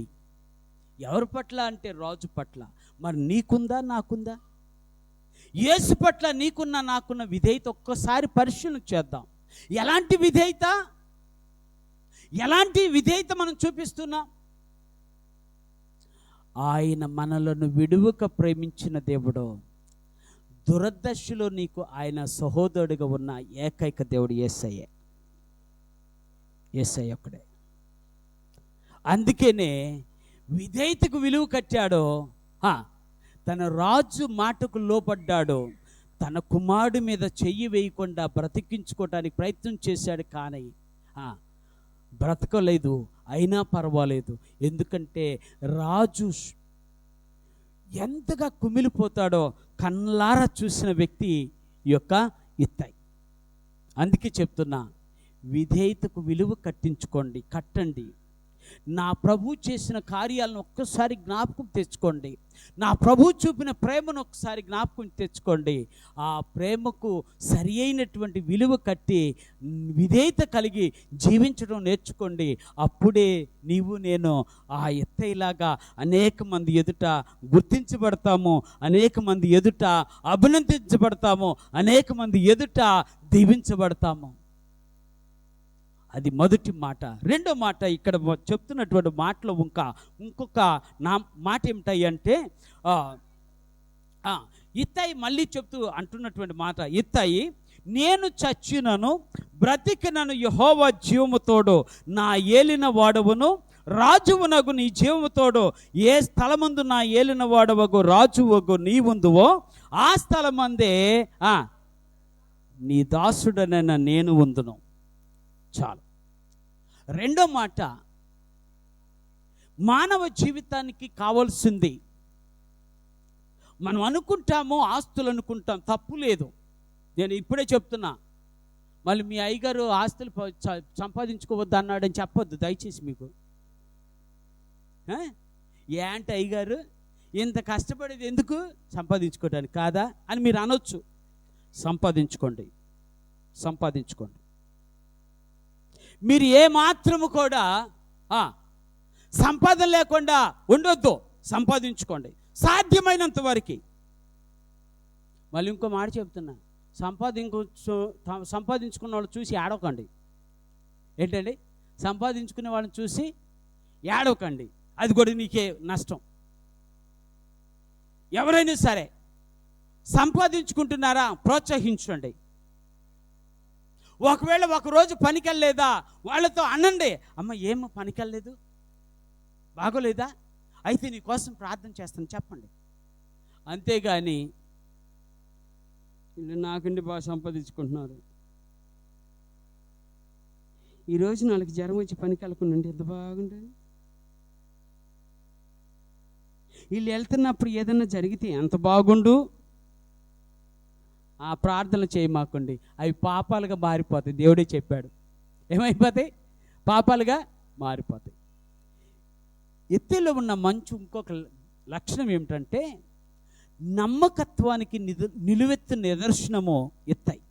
ఎవరి పట్ల అంటే రాజు పట్ల. మరి నీకుందా, నాకుందా? యేసు పట్ల నీకున్న నాకున్న విధేయత ఒక్కసారి పరిశీలన చేద్దాం. ఎలాంటి విధేయత మనం చూపిస్తున్నాం? ఆయన మనలను విడువక ప్రేమించిన దేవుడు. దురదశలో నీకు ఆయన సహోదరుడిగా ఉన్న ఏకైక దేవుడు యేసయ్య ఒక్కడే. అందుకనే విధేయతకు విలువ కట్టాడు. తన రాజు మాటకు లోపడ్డాడు. తన కుమారుడి మీద చెయ్యి వేయకుండా బ్రతికించుకోవటానికి ప్రయత్నం చేశాడు, కానీ బ్రతకలేదు. అయినా పర్వాలేదు, ఎందుకంటే రాజు ఎంతగా కుమిలిపోతాడో కళ్ళారా చూసిన వ్యక్తి యొక్క ఇత్తై. అందుకే చెప్తున్నా, విధేయతకు విలువ కట్టండి. నా ప్రభు చేసిన కార్యాలను ఒక్కసారి జ్ఞాపకం తెచ్చుకోండి. నా ప్రభు చూపిన ప్రేమను ఒకసారి జ్ఞాపకం తెచ్చుకోండి. ఆ ప్రేమకు సరి అయినటువంటి విలువ కట్టి విధేయత కలిగి జీవించడం నేర్చుకోండి. అప్పుడే నీవు నేను ఆ ఎత్తైలాగా అనేక మంది ఎదుట గుర్తించబడతాము, అనేక మంది ఎదుట అభినందించబడతాము, అనేక మంది ఎదుట దీవించబడతాము. అది మొదటి మాట. రెండో మాట, ఇక్కడ చెప్తున్నటువంటి మాటలో ఇంకొక నా మాట ఏమిటాయి అంటే, ఇత్తాయి మళ్ళీ అంటున్నటువంటి మాట, ఇత్తాయి నేను చచ్చినను బ్రతికినను యెహోవా జీవముతోడు నా ఏలిన వాడవును రాజువునగు నీ జీవముతోడు ఏ స్థలమందు నా ఏలిన వాడవగు రాజువగు నీవుందువో ఆ స్థలమందే నీ దాసుడనైన నేను ఉందును. చాలు. రెండో మాట, మానవ జీవితానికి కావాల్సింది మనం అనుకుంటాము, ఆస్తులు అనుకుంటాం, తప్పు లేదు. నేను ఇప్పుడే చెప్తున్నా, మళ్ళీ మీ అయ్యగారు ఆస్తులు సంపాదించుకోవద్దు అన్నాడని చెప్పొద్దు దయచేసి. మీకు ఏంటి అయ్యగారు ఇంత కష్టపడేది ఎందుకు, సంపాదించుకోవడానికి కాదా అని మీరు అనొచ్చు. సంపాదించుకోండి. మీరు ఏమాత్రము కూడా సంపాదన లేకుండా ఉండొద్దు. సంపాదించుకోండి సాధ్యమైనంత వరకు. మళ్ళీ ఇంకో మాట చెప్తున్నా, సంపాదించుకున్న వాళ్ళు చూసి ఏడవకండి. ఏంటండి, సంపాదించుకునే వాళ్ళని చూసి ఏడవకండి, అది కూడా నీకే నష్టం. ఎవరైనా సరే సంపాదించుకుంటున్నారా, ప్రోత్సహించండి. ఒకవేళ ఒకరోజు పనికెళ్ళలేదా, వాళ్ళతో అనండి, అమ్మ ఏమో పనికెళ్ళలేదు, బాగోలేదా, అయితే నీ కోసం ప్రార్థన చేస్తాను చెప్పండి. అంతేగాని నాకండి బాగా సంపాదించుకుంటున్నారు, ఈరోజు నాలుగు జ్వరం వచ్చి పనికెళ్ళకుండా ఎంత బాగుంటుంది, వీళ్ళు వెళ్తున్నప్పుడు ఏదన్నా జరిగితే ఎంత బాగుండు, ఆ ప్రార్థనలు చేయమాకండి. అవి పాపాలుగా మారిపోతాయి. దేవుడే చెప్పాడు, ఏమైపోతాయి, పాపాలుగా మారిపోతాయి. ఎత్తిలో ఉన్న మంచు ఇంకొక లక్షణం ఏమిటంటే, నమ్మకత్వానికి నిలువెత్తు నిదర్శనము ఎత్తాయి.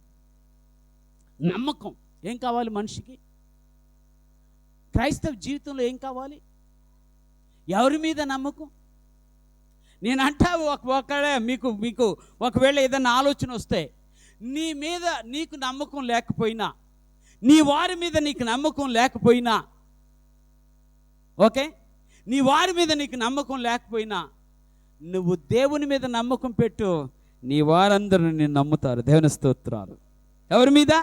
నమ్మకం ఏం కావాలి మనిషికి? క్రైస్తవ జీవితంలో ఏం కావాలి? ఎవరి మీద నమ్మకం? నేను అంటా ఒకవేళ మీకు ఒకవేళ ఏదైనా ఆలోచన వస్తే, నీ మీద నీకు నమ్మకం లేకపోయినా, నీ వారి మీద నీకు నమ్మకం లేకపోయినా, ఓకే, నీ వారి మీద నీకు నమ్మకం లేకపోయినా, నువ్వు దేవుని మీద నమ్మకం పెట్టు, నీ వారందరూ నిన్ను నమ్ముతారు. దేవుని స్తోత్రాలు. ఎవరి మీద?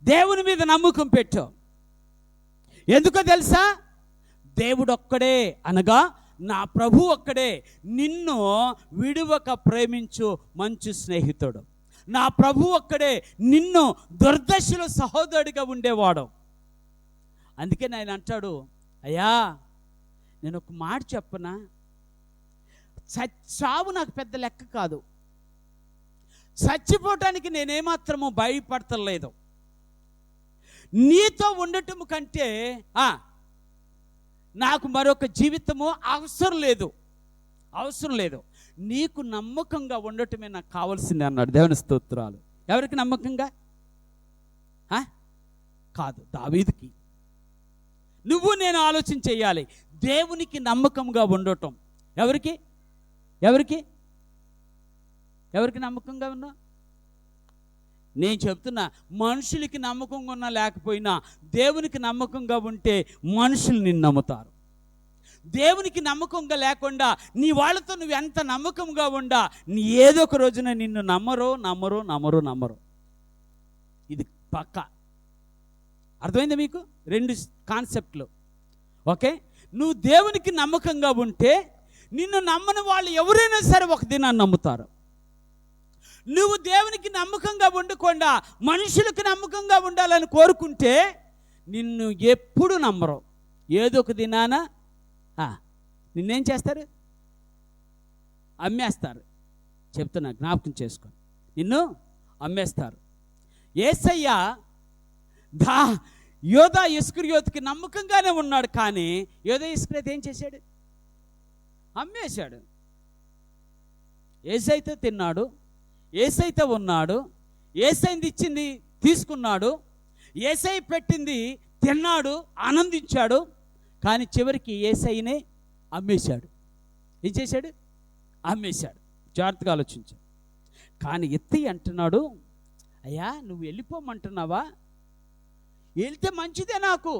దేవుని మీద నమ్మకం పెట్టు. ఎందుకో తెలుసా? దేవుడు ఒక్కడే, అనగా నా ప్రభు ఒక్కడే నిన్ను విడువక ప్రేమించు మంచి స్నేహితుడు. నా ప్రభు ఒక్కడే నిన్ను దుర్దశలో సహోదరుడిగా ఉండేవాడు. అందుకే ఆయన అంటాడు, అయ్యా నేను ఒక మాట చెప్పనా, చావు నాకు పెద్ద లెక్క కాదు, చచ్చిపోవటానికి నేనేమాత్రము భయపడతలేదు, నీతో ఉండటం కంటే నాకు మరొక జీవితము అవసరం లేదు, నీకు నమ్మకంగా ఉండటమే నాకు కావాల్సింది అన్నాడు. దేవుని స్తోత్రాలు. ఎవరికి నమ్మకంగా? కాదు, దావీదుకి. నువ్వు నేను ఆలోచన చేయాలి, దేవునికి నమ్మకంగా ఉండటం. ఎవరికి నమ్మకంగా ఉన్నా? నేను చెప్తున్నా, మనుషులకి నమ్మకంగా ఉన్నా లేకపోయినా దేవునికి నమ్మకంగా ఉంటే మనుషులు నిన్ను నమ్ముతారు. దేవునికి నమ్మకంగా లేకుండా నీ వాళ్ళతో నువ్వు ఎంత నమ్మకంగా ఉండా, నీ ఏదో ఒక రోజున నిన్ను నమ్మరు. ఇది పక్క. అర్థమైందా మీకు? రెండు కాన్సెప్ట్లు. ఓకే, నువ్వు దేవునికి నమ్మకంగా ఉంటే నిన్ను నమ్మని వాళ్ళు ఎవరైనా సరే ఒక దినాన్ని నమ్ముతారు. నువ్వు దేవునికి నమ్మకంగా ఉండకుండా మనుషులకు నమ్మకంగా ఉండాలని కోరుకుంటే నిన్ను ఎప్పుడు నమ్మరు. ఏదో ఒక దినాన నిన్నేం చేస్తారు? అమ్మేస్తారు. చెప్తున్నా, జ్ఞాపకం చేసుకో, నిన్ను అమ్మేస్తారు. యేసయ్య యోధా ఇస్కరియోతుకి నమ్మకంగానే ఉన్నాడు. కానీ యోధా ఇస్కరియోతు ఏం చేశాడు? అమ్మేశాడు. యేసయ్యతో తిన్నాడు, యేసయ్యతో ఉన్నాడు, యేసయ్య ఇచ్చింది తీసుకున్నాడు, యేసయ్య పెట్టింది తిన్నాడు, ఆనందించాడు. కానీ చివరికి యేసయ్యనే అమ్మేశాడు. ఏం చేశాడు? అమ్మేశాడు. జాగ్రత్తగా ఆలోచించాడు. కానీ ఎత్తి అంటున్నాడు, అయ్యా నువ్వు వెళ్ళిపోమంటున్నావా? వెళితే మంచిదే, నాకు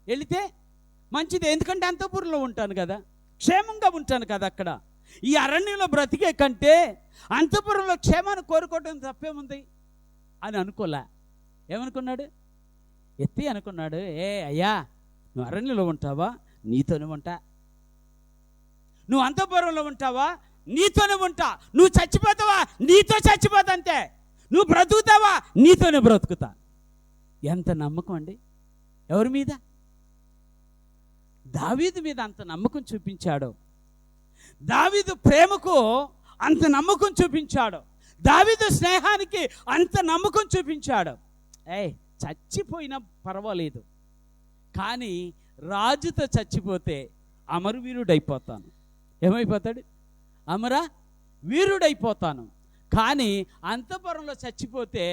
వెళితే మంచిదే. ఎందుకంటే అంతఃపురంలో ఉంటాను కదా, క్షేమంగా ఉంటాను కదా. అక్కడ ఈ అరణ్యంలో బ్రతికే కంటే అంతఃపురంలో క్షేమాన్ని కోరుకోవడం తప్పేముంది అని అనుకోలే. ఏమనుకున్నాడు? ఎత్తి అనుకున్నాడు, అయ్యా నువ్వు అరణ్యంలో ఉంటావా? నీతోనే ఉంటా. నువ్వు అంతఃపురంలో ఉంటావా? నీతోనే ఉంటా. నువ్వు చచ్చిపోతావా? నీతో చచ్చిపోతా. అంతే. నువ్వు బ్రతుకుతావా? నీతోనే బ్రతుకుతా. ఎంత నమ్మకం అండి! ఎవరి మీద? దావీదు మీద అంత నమ్మకం చూపించాడు. దావీదు ప్రేమకు అంత నమ్మకం చూపించాడు. దావీదు స్నేహానికి అంత నమ్మకం చూపించాడు. చచ్చిపోయినా పర్వాలేదు, కానీ రాజుతో చచ్చిపోతే అమరవీరుడైపోతాను. ఏమైపోతాడు? అమర వీరుడైపోతాను. కానీ అంతఃపురంలో చచ్చిపోతే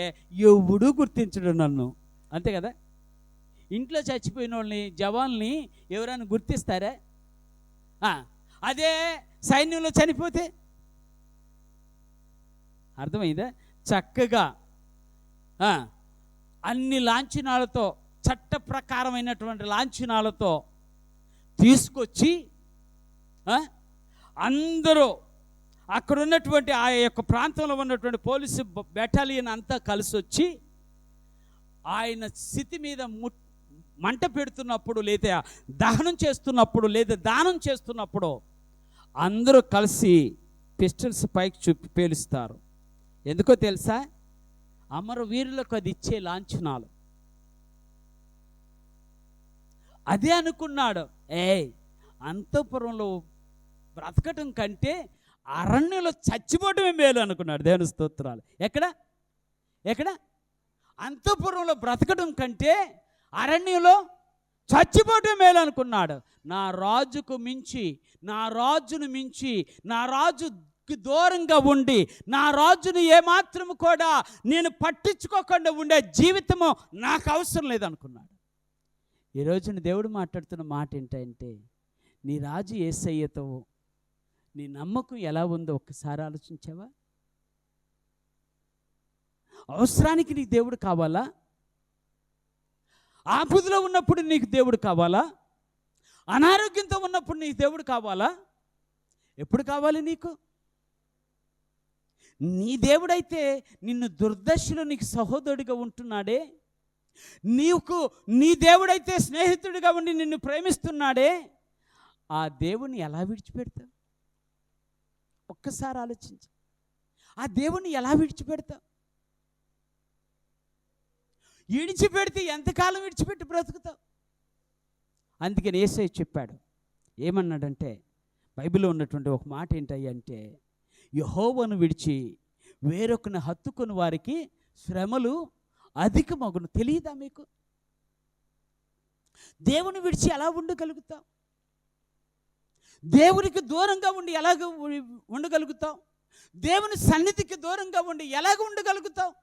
ఎవడు గుర్తించడు నన్ను. అంతే కదా. ఇంట్లో చచ్చిపోయిన వాళ్ళని, జవాన్లని ఎవరైనా గుర్తిస్తారా? అదే సైన్యంలో చనిపోతే అర్థమైందా? చక్కగా అన్ని లాంఛనాలతో, చట్ట ప్రకారమైనటువంటి లాంఛనాలతో తీసుకొచ్చి అందరూ అక్కడ ఉన్నటువంటి ఆ యొక్క ప్రాంతంలో ఉన్నటువంటి పోలీసు బెటాలియన్ అంతా కలిసి వచ్చి ఆయన స్థితి మీద మంట పెడుతున్నప్పుడు, లేదా దహనం చేస్తున్నప్పుడు, లేదా దానం చేస్తున్నప్పుడు అందరూ కలిసి పిస్టల్స్ పైకి చూపి పేలుస్తారు. ఎందుకో తెలుసా? అమరవీరులకు అది ఇచ్చే లాంఛనాలు. అదే అనుకున్నాడు, అంతఃపురంలో బ్రతకటం కంటే అరణ్యంలో చచ్చిపోవటమే మేలు అనుకున్నాడు. దేవుని స్తోత్రాలు. ఎక్కడ? అంతఃపురంలో బ్రతకటం కంటే అరణ్యంలో చచ్చిపోవటం మేలు అనుకున్నాడు. నా రాజుకు మించి, నా రాజును మించి, నా రాజుకి దూరంగా ఉండి, నా రాజును ఏమాత్రము కూడా నేను పట్టించుకోకుండా ఉండే జీవితము నాకు అవసరం లేదనుకున్నాడు. ఈరోజున దేవుడు మాట్లాడుతున్న మాట ఏంటంటే, నీ రాజు యేసయ్యతో నీ నమ్మకం ఎలా ఉందో ఒక్కసారి ఆలోచించావా? అవసరానికి నీకు దేవుడు కావాలా? ఆపదలో ఉన్నప్పుడు నీకు దేవుడు కావాలా? అనారోగ్యంతో ఉన్నప్పుడు నీకు దేవుడు కావాలా? ఎప్పుడు కావాలి నీకు? నీ దేవుడైతే నిన్ను దుర్దశలో నీకు సహోదరుడిగా ఉంటున్నాడే, నీ దేవుడైతే స్నేహితుడిగా ఉండి నిన్ను ప్రేమిస్తున్నాడే, ఆ దేవుణ్ణి ఎలా విడిచిపెడతావు? ఒక్కసారి ఆలోచించు. ఆ దేవుణ్ణి ఎలా విడిచిపెడతావు? విడిచిపెడితే ఎంతకాలం విడిచిపెట్టి బ్రతుకుతావు? అందుకని యేసయ్య చెప్పాడు. ఏమన్నాడంటే, బైబిల్లో ఉన్నటువంటి ఒక మాట ఏంటంటే, యెహోవాను విడిచి వేరొకని హత్తుకుని వారికి శ్రమలు అధికమగును. తెలియదా మీకు? దేవుని విడిచి ఎలా ఉండగలుగుతావు? దేవునికి దూరంగా ఉండి ఎలాగ ఉండగలుగుతావు? దేవుని సన్నిధికి దూరంగా ఉండి ఎలాగ ఉండగలుగుతావు?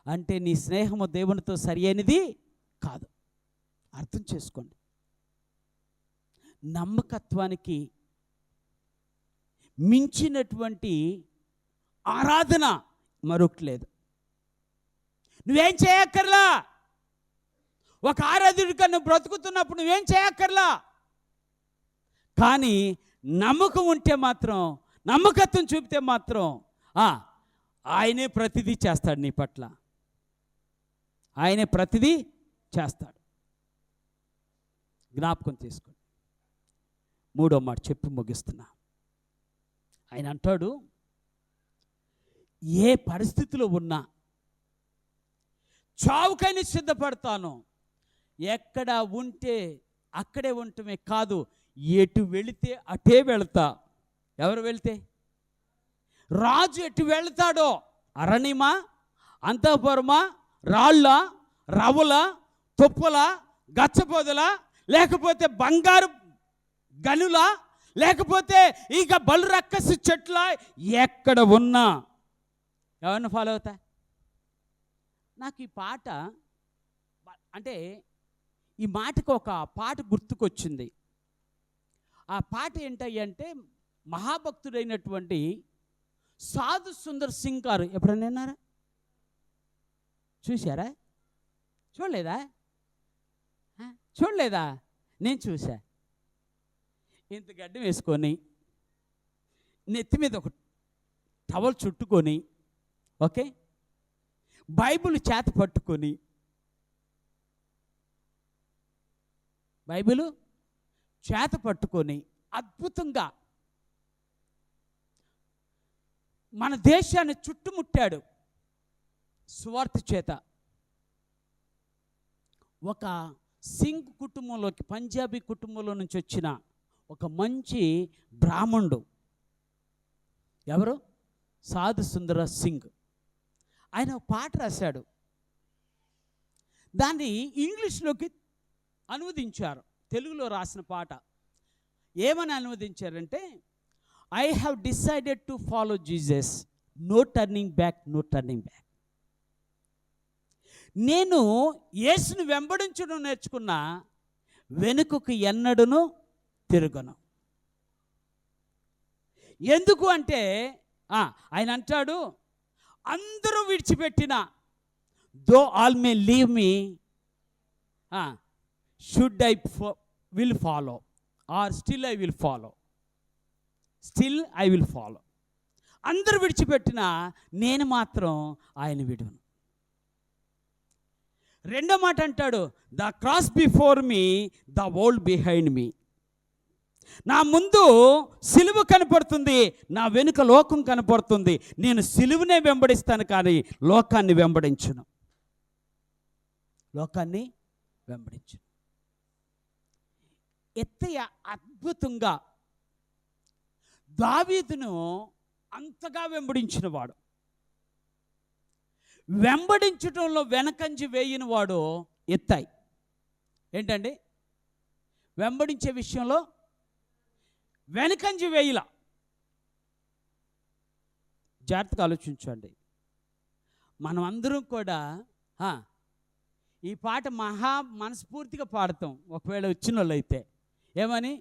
అంటే నీ స్నేహము దేవునితో సరి అయినది కాదు. అర్థం చేసుకోండి. నమ్మకత్వానికి మించినటువంటి ఆరాధన మరొకటి లేదు. నువ్వేం చేయక్కర్లా. ఒక ఆరాధకుడి కన్నా బ్రతుకుతున్నప్పుడు నువ్వేం చేయక్కర్లా. కానీ నమ్మకం ఉంటే మాత్రం, నమ్మకత్వం చూపితే మాత్రం ఆయనే ప్రతిదీ చేస్తాడు నీ పట్ల. ఆయనే ప్రతిదీ చేస్తాడు. జ్ఞాపకం తీసుకోండి. మూడో మాట చెప్పి ముగిస్తున్నా. ఆయన అంటాడు, ఏ పరిస్థితిలో ఉన్నా చావుకైనా సిద్ధపడతాను. ఎక్కడ ఉంటే అక్కడే ఉండటమే కాదు, ఎటు వెళితే అటే వెళతా. ఎవరు వెళితే? రాజు ఎటు వెళతాడో, అరణ్యమా, అంతఃపురమా, రాళ్ళ, రవ్వల, తుప్పల, గచ్చపోదల, లేకపోతే బంగారు గనుల, లేకపోతే ఇక బలు రక్కసి చెట్ల, ఎక్కడ ఉన్నా ఎవరిని ఫాలో అవుతా? నాకు ఈ పాట అంటే ఈ మాటకు ఒక పాట గుర్తుకొచ్చింది. ఆ పాట ఏంటంటే మహాభక్తుడైనటువంటి సాధు సుందర్ సింగ్ గారు ఎప్పుడైనా విన్నారా? చూశారా? చూడలేదా? చూడలేదా? నేను చూసా. ఇంత గడ్డం వేసుకొని నెత్తి మీద ఒక టవల్ చుట్టుకొని, ఓకే, బైబిల్ చేత పట్టుకొని, బైబిల్ చేత పట్టుకొని అద్భుతంగా మన దేశాన్ని చుట్టుముట్టాడు సువార్త చేత. ఒక సింగ్ కుటుంబంలోకి, పంజాబీ కుటుంబంలో నుంచి వచ్చిన ఒక మంచి బ్రాహ్మణుడు, ఎవరు? సాధు సుందర సింగ్. ఆయన ఒక పాట రాశాడు. దాన్ని ఇంగ్లీష్లోకి అనువదించారు. తెలుగులో రాసిన పాట ఏమని అనువదించారంటే, I have decided to follow Jesus, no turning back, no turning back. నేను యేసును వెంబడించడం నేర్చుకున్నా, వెనుకకు ఎన్నడూను తిరగను. ఎందుకు అంటే ఆయన అంటాడు, అందరూ విడిచిపెట్టిన, though all may leave me, should I will follow or still I will follow, still I will follow. అందరూ విడిచిపెట్టిన నేను మాత్రం ఆయన విడువను. రెండో మాట అంటాడు, the cross before me, the world behind me. నా ముందు సిలువ కనపడుతుంది, నా వెనుక లోకం కనపడుతుంది. నేను సిలువనే వెంబడిస్తాను, కానీ లోకాన్ని వెంబడించును. లోకాన్ని వెంబడించును. ఎత్తయ్య అద్భుతంగా దావీదును అంతగా వెంబడించిన వాడు, వెంబడించడంలో వెనకంజి వేయిన వాడు ఎత్తాయి. ఏంటండి? వెంబడించే విషయంలో వెనకంజి వేయిల. జాగ్రత్తగా ఆలోచించండి. మనం అందరం కూడా ఈ పాట మనస్ఫూర్తిగా పాడతాం, ఒకవేళ వచ్చిన వాళ్ళు అయితే. ఏమని?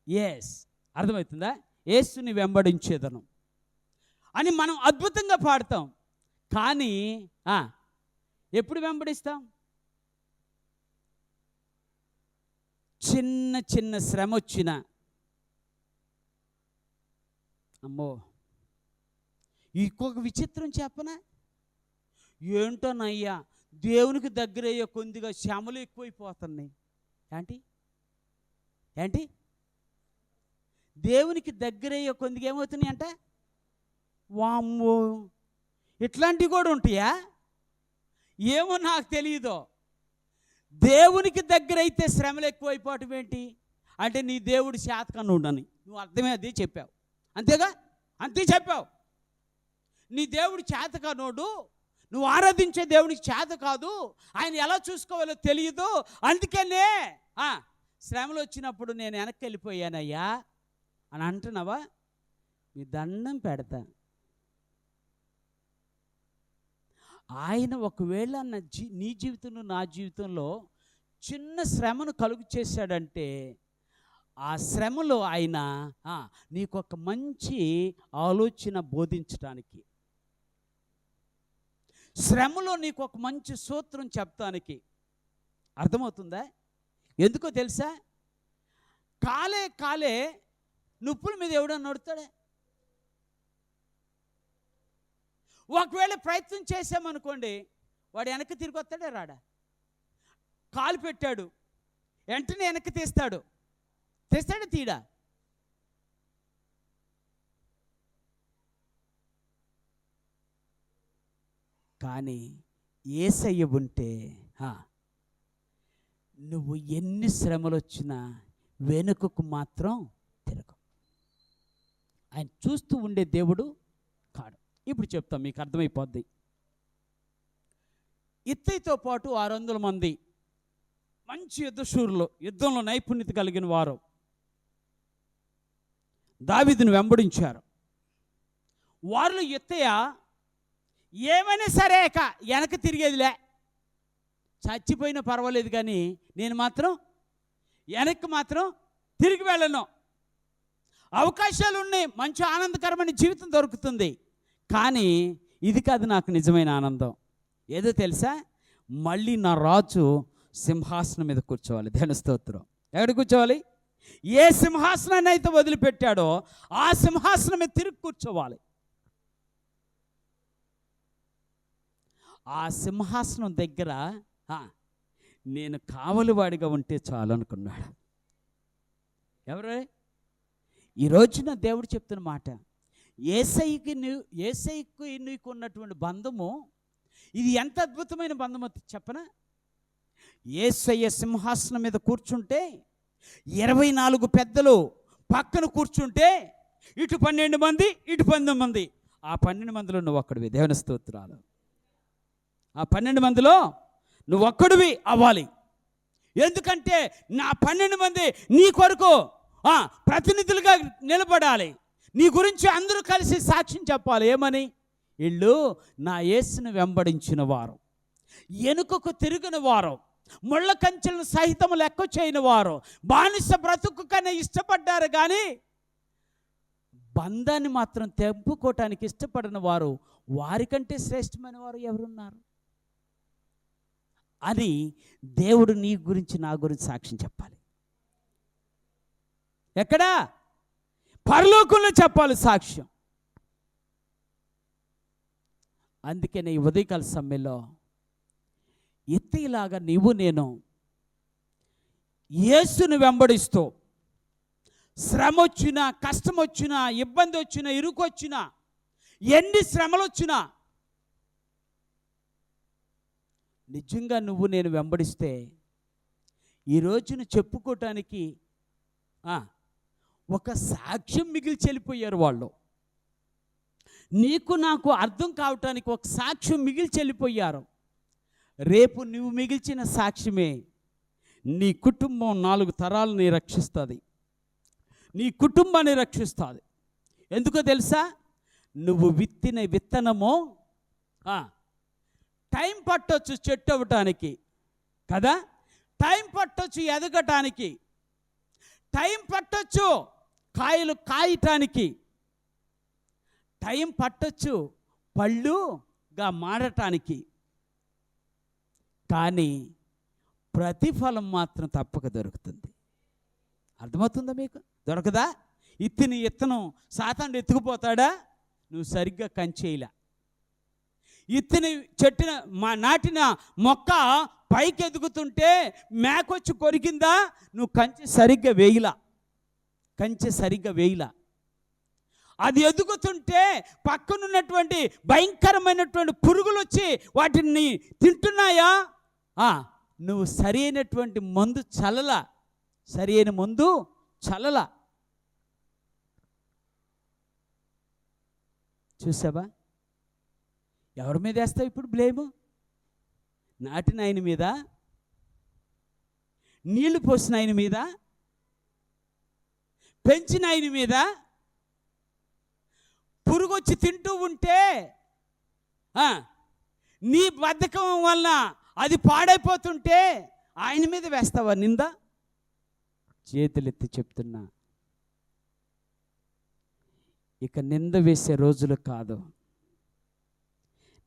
ఎస్, అర్థమవుతుందా? యేసుని వెంబడించేదను అని మనం అద్భుతంగా పాడతాం. కానీ ఎప్పుడు వెంబడిస్తాం? చిన్న చిన్న శ్రమ వచ్చిన, అమ్మో, ఇంకొక విచిత్రం చెప్పనా? ఏంటోనయ్యా, దేవునికి దగ్గరయ్యే కొద్దిగా శ్రమలు ఎక్కువైపోతున్నాయి. ఏంటి? దేవునికి దగ్గరయ్యే కొద్దిగా ఏమవుతున్నాయి అంట? వామ్మో, ఇట్లాంటివి కూడా ఉంటాయా? ఏమో నాకు తెలియదు. దేవునికి దగ్గర అయితే శ్రమలు ఎక్కువైపోవటం ఏంటి అంటే, నీ దేవుడు శాతకనుడని నువ్వు అర్థమే అది చెప్పావు. అంతేగా? అంతే చెప్పావు. నీ దేవుడు చేతకనోడు, నువ్వు ఆరాధించే దేవునికి చేత కాదు, ఆయన ఎలా చూసుకోవాలో తెలియదు, అందుకనే శ్రమలు వచ్చినప్పుడు నేను వెనక్కి వెళ్ళిపోయానయ్యా అని అంటున్నావా? నీ దండం పెడతా. ఆయన ఒకవేళ నీ జీవితంలో, నా జీవితంలో చిన్న శ్రమను కలుగు చేశాడంటే, ఆ శ్రమలో ఆయన నీకొక మంచి ఆలోచన బోధించడానికి, శ్రమలో నీకు ఒక మంచి సూత్రం చెప్తానికి. అర్థమవుతుందా? ఎందుకో తెలుసా? కాలే నొప్పుల మీద ఎవడన్నా నడుతాడే? ఒకవేళ ప్రయత్నం చేసామనుకోండి, వాడు వెనక్కి తిరిగి వస్తాడే రాడా? కాలు పెట్టాడు, వెంటనే వెనక్కి తీస్తాడా తీయడా? కానీ యేసయ్య ఉంటే నువ్వు ఎన్ని శ్రమలు వచ్చినా వెనుకకు మాత్రం తిరగవు. ఆయన చూస్తూ ఉండే దేవుడు కాడు. ఇప్పుడు చెప్తాం, మీకు అర్థమైపోద్ది. ఇత్తయితో పాటు 600 మంది మంచి యుద్ధశూరులు, యుద్ధంలో నైపుణ్యత కలిగిన వారు దావీదును వెంబడించారు. వారిలో ఇత్తయ్య ఏమైనా సరే వెనక తిరిగేదిలే, చచ్చిపోయినా పర్వాలేదు కానీ నేను మాత్రం వెనక్కి మాత్రం తిరిగి వెళ్ళను. అవకాశాలు ఉన్నాయి, మంచి ఆనందకరమైన జీవితం దొరుకుతుంది, కానీ ఇది కాదు నాకు నిజమైన ఆనందం. ఏదో తెలుసా, మళ్ళీ నా రాజు సింహాసనం మీద కూర్చోవాలి. దేవుని స్తోత్రం. ఎక్కడ కూర్చోవాలి? ఏ సింహాసనాన్ని అయితే వదిలిపెట్టాడో ఆ సింహాసనం మీద తిరిగి కూర్చోవాలి. ఆ సింహాసనం దగ్గర నేను కావలివాడిగా ఉంటే చాలు అనుకున్నాడు. ఎవరే? ఈ రోజున దేవుడు చెప్తున్న మాట, యేసయ్యకి నీకు ఉన్నటువంటి బంధము ఇది ఎంత అద్భుతమైన బంధమో చెప్పనా? యేసయ్య సింహాసనం మీద కూర్చుంటే 24 పెద్దలు పక్కన కూర్చుంటే ఇటు 12 మంది, ఇటు 12 మంది. ఆ 12 మందిలో నువ్వు ఒక్కడివి. దేవుని స్తోత్రాలు. ఆ 12 మందిలో నువ్వు ఒక్కడివి అవ్వాలి. ఎందుకంటే నా 12 మంది నీ కొరకు ప్రతినిధులుగా నిలబడాలి. నీ గురించి అందరూ కలిసి సాక్ష్యం చెప్పాలి. ఏమని? వీళ్ళు నా యేసును వెంబడించిన వారు, వెనుకకు తిరిగిన వారు, ముళ్ళ కంచెలను సహితం లెక్క చేయని వారు, బానిస బ్రతుకు కన్నా ఇష్టపడ్డారు కానీ బంధాన్ని మాత్రం తెంపుకోవటానికి ఇష్టపడిన వారు, వారికంటే శ్రేష్టమైన వారు ఎవరున్నారు అని దేవుడు నీ గురించి నా గురించి సాక్ష్యం చెప్పాలి. ఎక్కడా? పరలోకంలో చెప్పాలి సాక్ష్యం. అందుకనే ఈ ఉదయకాల సమయంలో ఎత్తిలాగా నీవు నేను యేసును వెంబడిస్తూ శ్రమ వచ్చినా, కష్టం వచ్చినా, ఇబ్బంది వచ్చినా, ఇరుకు వచ్చినా, ఎన్ని శ్రమలు వచ్చినా నిజంగా నువ్వు నేను వెంబడిస్తే ఈ రోజును చెప్పుకోవటానికి ఒక సాక్ష్యం మిగిల్చి వెళ్ళిపోయారు వాళ్ళు. నీకు నాకు అర్థం కావటానికి ఒక సాక్ష్యం మిగిల్చి వెళ్ళిపోయారు. రేపు నువ్వు మిగిల్చిన సాక్ష్యమే నీ కుటుంబం 4 తరాలని రక్షిస్తుంది, నీ కుటుంబాన్ని రక్షిస్తుంది. ఎందుకో తెలుసా? నువ్వు విత్తిన విత్తనము టైం పట్టొచ్చు చెట్టు అవ్వటానికి కదా, టైం పట్టొచ్చు ఎదగటానికి, టైం పట్టొచ్చు కాయలు కాయటానికి, టైం పట్టొచ్చు పళ్ళుగా మారటానికి, కానీ ప్రతిఫలం మాత్రం తప్పక దొరుకుతుంది. అర్థమవుతుందా మీకు? దొరకదా? ఇత్తనం సాతానుడు ఎత్తుకుపోతాడా? నువ్వు సరిగ్గా కంచేయలా. చెట్టున నాటిన మొక్క పైకి ఎదుగుతుంటే మేకొచ్చి కొరికిందా? నువ్వు కంచె సరిగ్గా వేయలా. అది ఎదుగుతుంటే పక్కనున్నటువంటి భయంకరమైనటువంటి పురుగులు వచ్చి వాటిని తింటున్నాయా? నువ్వు సరైనటువంటి మందు చల్లలా. చూసావా? ఎవరి మీద వేస్తావు ఇప్పుడు బ్లేము? నాటిన ఆయన మీద, నీళ్లు పోసిన ఆయన మీద, పెంచిన ఆయన మీద. పురుగు వచ్చి తింటూ ఉంటే నీ బద్ధకం వలన అది పాడైపోతుంటే ఆయన మీద వేస్తావా నింద? చేతులెత్తి చెప్తున్నా, ఇక నింద వేసే రోజులు కాదు,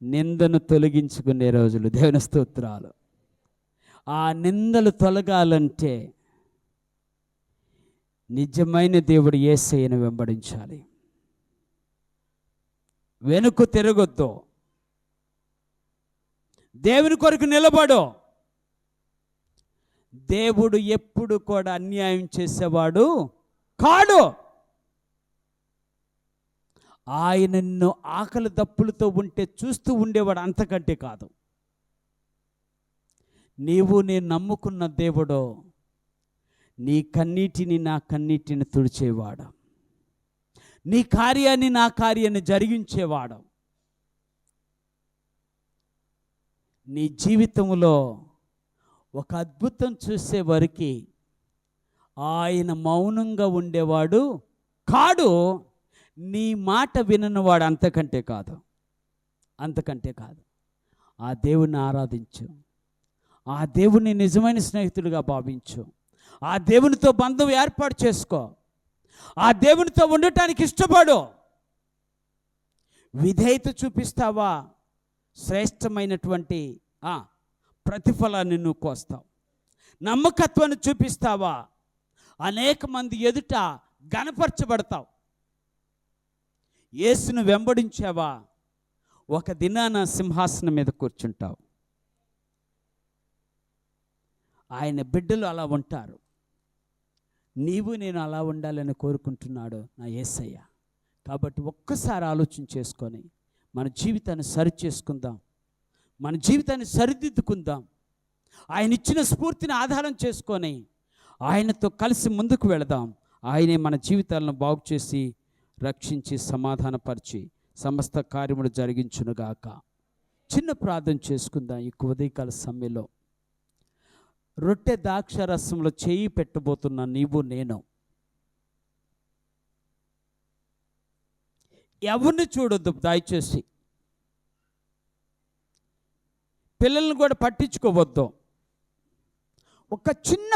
నిందను తొలగించుకునే రోజులు. దేవుని స్తోత్రాలు. ఆ నిందలు తొలగాలంటే నిజమైన దేవుడు యేసయ్యను వెంబడించాలి. వెనుక తిరగొద్దు, దేవుని కొరకు నిలబడు. దేవుడు ఎప్పుడు కూడా అన్యాయం చేసేవాడు కాడు. ఆయన నిన్ను ఆకలి దప్పులతో ఉంటే చూస్తూ ఉండేవాడు, అంతకంటే కాదు. నీవు నేను నమ్ముకున్న దేవుడు నీ కన్నీటిని నా కన్నీటిని తుడిచేవాడు, నీ కార్యాన్ని నా కార్యాన్ని జరిగించేవాడు. నీ జీవితంలో ఒక అద్భుతం చూసే వరకు ఆయన మౌనంగా ఉండేవాడు కాడు. నీ మాట విననివాడు అంతకంటే కాదు. ఆ దేవుణ్ణి ఆరాధించు. ఆ దేవుణ్ణి నిజమైన స్నేహితుడిగా భావించు. ఆ దేవునితో బంధం ఏర్పాటు చేసుకో. ఆ దేవునితో ఉండటానికి ఇష్టపడు. విధేయత చూపిస్తావా, శ్రేష్టమైనటువంటి ప్రతిఫలాన్ని నువ్వు కోస్తావు. నమ్మకత్వాన్ని చూపిస్తావా, అనేక మంది ఎదుట గణపరచబడతావు. యేసును వెంబడించావా, ఒక దినాన సింహాసనం మీద కూర్చుంటావు. ఆయన బిడ్డలు అలా ఉంటారు. నీవు నేను అలా ఉండాలని కోరుకుంటున్నాడు నా యేసయ్య. కాబట్టి ఒక్కసారి ఆలోచన చేసుకొని మన జీవితాన్ని సరి చేసుకుందాం, మన జీవితాన్ని సరిదిద్దుకుందాం. ఆయన ఇచ్చిన స్ఫూర్తిని ఆధారం చేసుకొని ఆయనతో కలిసి ముందుకు వెళదాం. ఆయనే మన జీవితాలను బాగు చేసి, రక్షించి, సమాధానపరిచి సమస్త కార్యములు జరిగించునుగాక. చిన్న ప్రార్థన చేసుకుందాం. ఈ ఉదయకాల సమయంలో రొట్టె ద్రాక్షారసంలో చేయి పెట్టబోతున్న నీవు నేను, ఎవరిని చూడొద్దు దయచేసి. పిల్లల్ని కూడా పట్టించుకోవద్దు. ఒక చిన్న